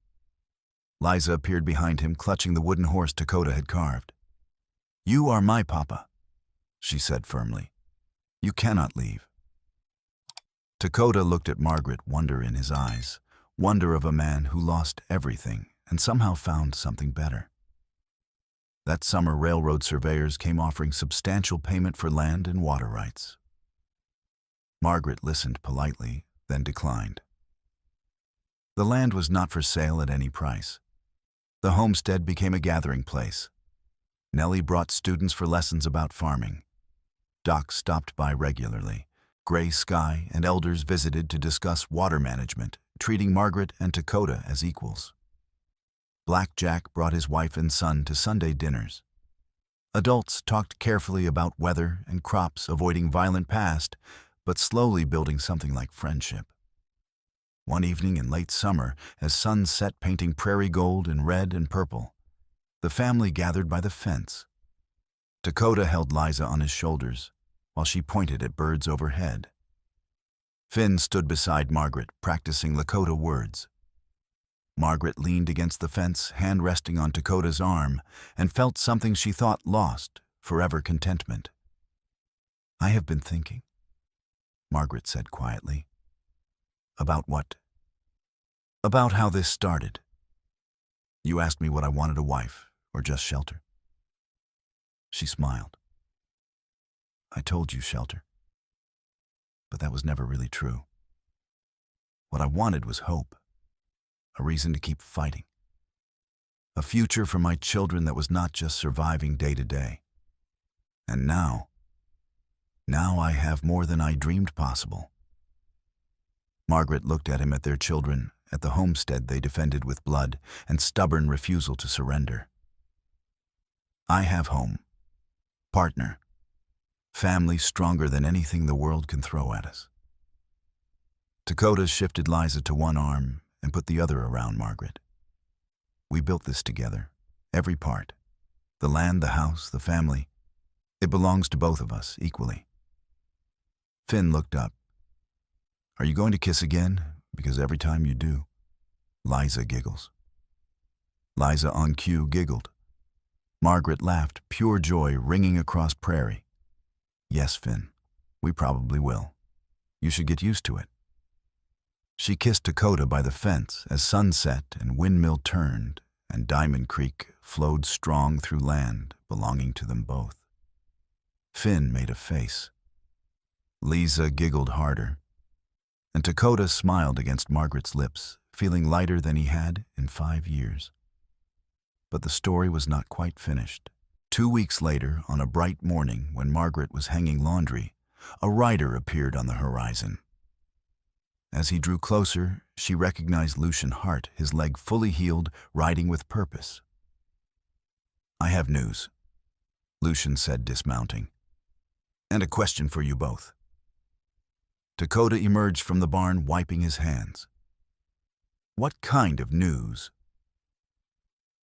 Liza appeared behind him, clutching the wooden horse Dakota had carved. You are my papa, she said firmly. You cannot leave. Dakota looked at Margaret, wonder in his eyes, wonder of a man who lost everything and somehow found something better. That summer, railroad surveyors came offering substantial payment for land and water rights. Margaret listened politely, then declined. The land was not for sale at any price. The homestead became a gathering place. Nellie brought students for lessons about farming. Doc stopped by regularly. Gray Sky and elders visited to discuss water management, treating Margaret and Dakota as equals. Black Jack brought his wife and son to Sunday dinners. Adults talked carefully about weather and crops, avoiding violent past, but slowly building something like friendship. One evening in late summer, as sun set painting prairie gold in red and purple, the family gathered by the fence. Dakota held Liza on his shoulders, while she pointed at birds overhead. Finn stood beside Margaret, practicing Lakota words. Margaret leaned against the fence, hand resting on Dakota's arm, and felt something she thought lost, forever contentment. I have been thinking, Margaret said quietly. About what? About how this started. You asked me what I wanted, a wife, or just shelter. She smiled. I told you shelter. But that was never really true. What I wanted was hope, a reason to keep fighting. A future for my children that was not just surviving day to day. And now I have more than I dreamed possible. Margaret looked at him, at their children, at the homestead they defended with blood and stubborn refusal to surrender. I have home, partner, family stronger than anything the world can throw at us. Dakota shifted Liza to one arm and put the other around Margaret. We built this together, every part. The land, the house, the family. It belongs to both of us equally. Finn looked up. Are you going to kiss again? Because every time you do, Liza giggles. Liza on cue giggled. Margaret laughed, pure joy ringing across prairie. Yes, Finn, we probably will. You should get used to it. She kissed Dakota by the fence as sunset and windmill turned and Diamond Creek flowed strong through land belonging to them both. Finn made a face. Liza giggled harder, and Dakota smiled against Margaret's lips, feeling lighter than he had in 5 years. But the story was not quite finished. 2 weeks later, on a bright morning when Margaret was hanging laundry, a rider appeared on the horizon. As he drew closer, she recognized Lucian Hart, his leg fully healed, riding with purpose. I have news, Lucian said, dismounting. And a question for you both. Dakota emerged from the barn, wiping his hands. What kind of news?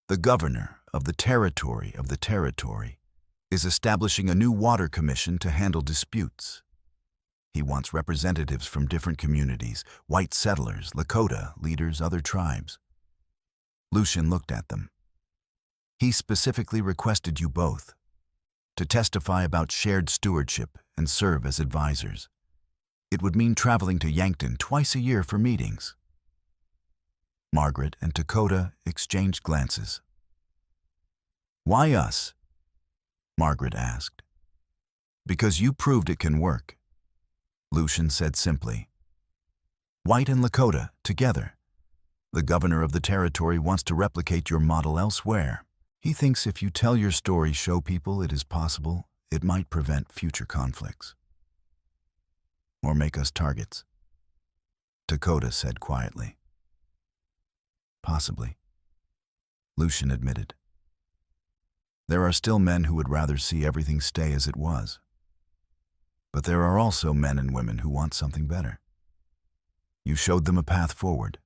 The governor of the territory is establishing a new water commission to handle disputes. He wants representatives from different communities, white settlers, Lakota leaders, other tribes. Lucian looked at them. He specifically requested you both to testify about shared stewardship and serve as advisors. It would mean traveling to Yankton twice a year for meetings. Margaret and Dakota exchanged glances. Why us? Margaret asked. Because you proved it can work, Lucian said simply. White and Lakota, together. The governor of the territory wants to replicate your model elsewhere. He thinks if you tell your story, show people it is possible, it might prevent future conflicts. Or make us targets, Dakota said quietly. Possibly, Lucian admitted. There are still men who would rather see everything stay as it was. But there are also men and women who want something better. You showed them a path forward.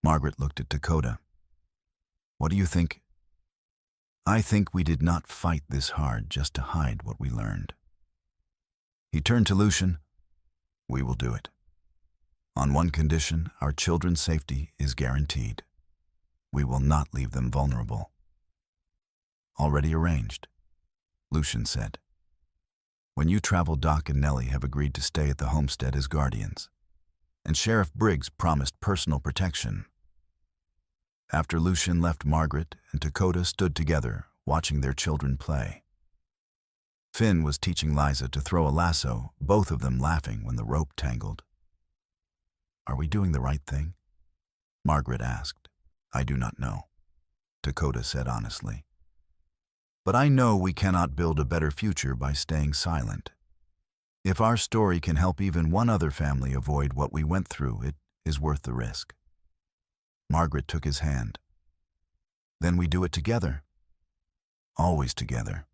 Margaret looked at Dakota. What do you think? I think we did not fight this hard just to hide what we learned. He turned to Lucian. We will do it. On one condition, our children's safety is guaranteed. We will not leave them vulnerable. Already arranged, Lucian said. When you travel, Doc and Nellie have agreed to stay at the homestead as guardians, and Sheriff Briggs promised personal protection. After Lucian left, Margaret and Dakota stood together, watching their children play. Finn was teaching Liza to throw a lasso, both of them laughing when the rope tangled. Are we doing the right thing? Margaret asked. I do not know, Dakota said honestly. But I know we cannot build a better future by staying silent. If our story can help even one other family avoid what we went through, it is worth the risk. Margaret took his hand. Then we do it together. Always together.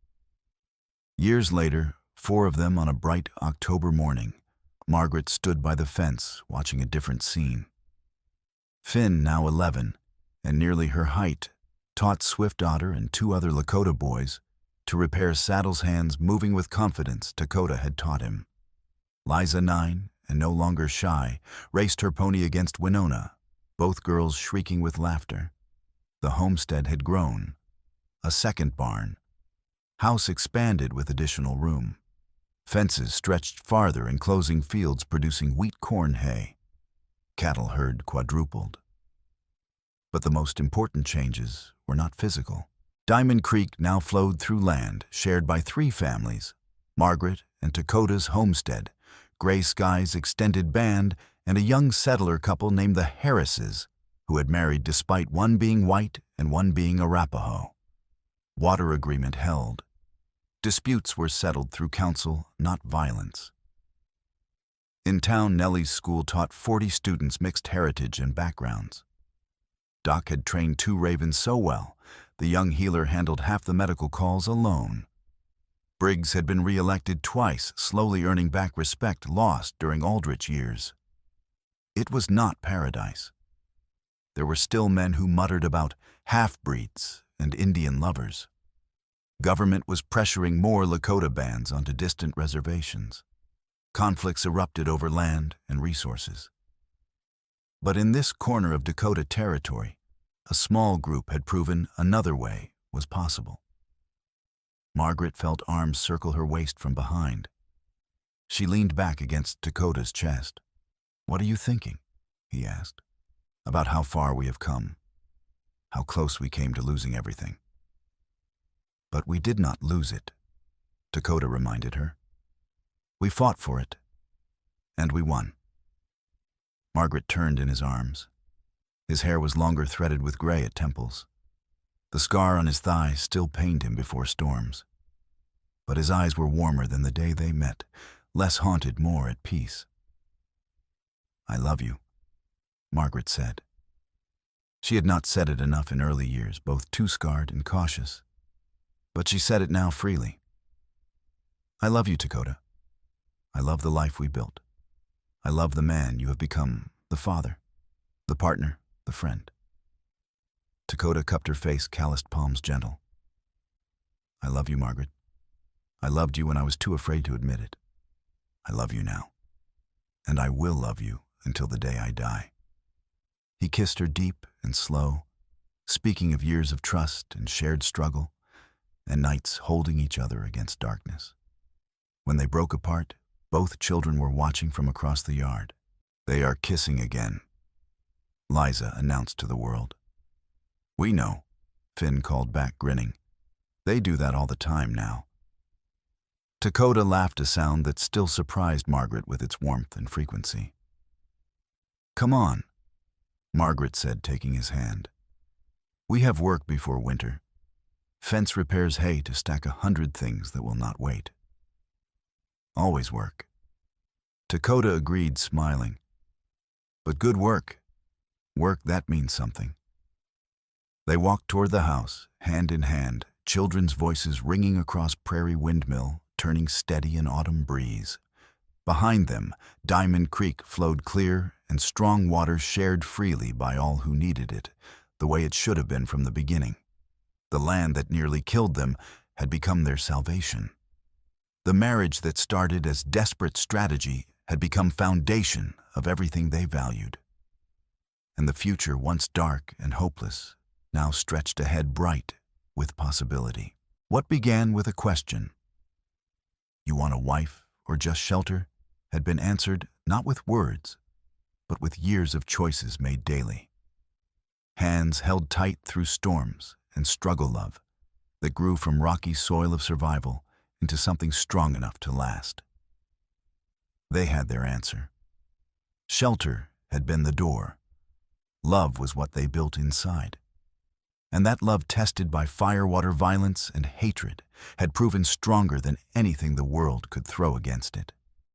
Years later, 4 of them on a bright October morning, Margaret stood by the fence watching a different scene. Finn, now 11, and nearly her height, taught Swift Otter and 2 other Lakota boys to repair saddles hands, moving with confidence Dakota had taught him. Liza, 9, and no longer shy, raced her pony against Winona, both girls shrieking with laughter. The homestead had grown. A second barn. House expanded with additional room. Fences stretched farther, enclosing fields producing wheat corn hay. Cattle herd quadrupled. But the most important changes were not physical. Diamond Creek now flowed through land shared by 3 families, Margaret and Dakota's homestead, Gray Sky's extended band, and a young settler couple named the Harrises, who had married despite one being white and one being Arapaho. Water agreement held. Disputes were settled through council, not violence. In town, Nellie's school taught 40 students mixed heritage and backgrounds. Doc had trained 2 ravens so well, the young healer handled half the medical calls alone. Briggs had been re-elected twice, slowly earning back respect lost during Aldrich years. It was not paradise. There were still men who muttered about half-breeds and Indian lovers. Government was pressuring more Lakota bands onto distant reservations. Conflicts erupted over land and resources. But in this corner of Dakota territory, a small group had proven another way was possible. Margaret felt arms circle her waist from behind. She leaned back against Dakota's chest. What are you thinking? He asked. About how far we have come. How close we came to losing everything. But we did not lose it, Dakota reminded her. We fought for it, and we won. Margaret turned in his arms. His hair was longer, threaded with gray at temples. The scar on his thigh still pained him before storms. But his eyes were warmer than the day they met, less haunted, more at peace. I love you, Margaret said. She had not said it enough in early years, both too scarred and cautious. But she said it now freely. I love you, Dakota. I love the life we built. I love the man you have become, the father, the partner, the friend. Dakota cupped her face, calloused palms gentle. I love you, Margaret. I loved you when I was too afraid to admit it. I love you now. And I will love you until the day I die. He kissed her deep and slow, speaking of years of trust and shared struggle, and nights holding each other against darkness. When they broke apart, both children were watching from across the yard. They are kissing again, Liza announced to the world. We know, Finn called back, grinning. They do that all the time now. Dakota laughed, a sound that still surprised Margaret with its warmth and frequency. Come on, Margaret said, taking his hand. We have work before winter. Fence repairs hay to stack 100 things that will not wait. Always work. Dakota agreed, smiling. But good work. Work that means something. They walked toward the house, hand in hand, children's voices ringing across Prairie Windmill, turning steady in autumn breeze. Behind them, Diamond Creek flowed clear and strong waters shared freely by all who needed it, the way it should have been from the beginning. The land that nearly killed them had become their salvation. The marriage that started as desperate strategy had become foundation of everything they valued. And the future, once dark and hopeless, now stretched ahead bright with possibility. What began with a question, "You want a wife or just shelter?" had been answered not with words, but with years of choices made daily. Hands held tight through storms and struggle love that grew from rocky soil of survival into something strong enough to last. They had their answer. Shelter had been the door. Love was what they built inside. And that love, tested by firewater violence and hatred, had proven stronger than anything the world could throw against it.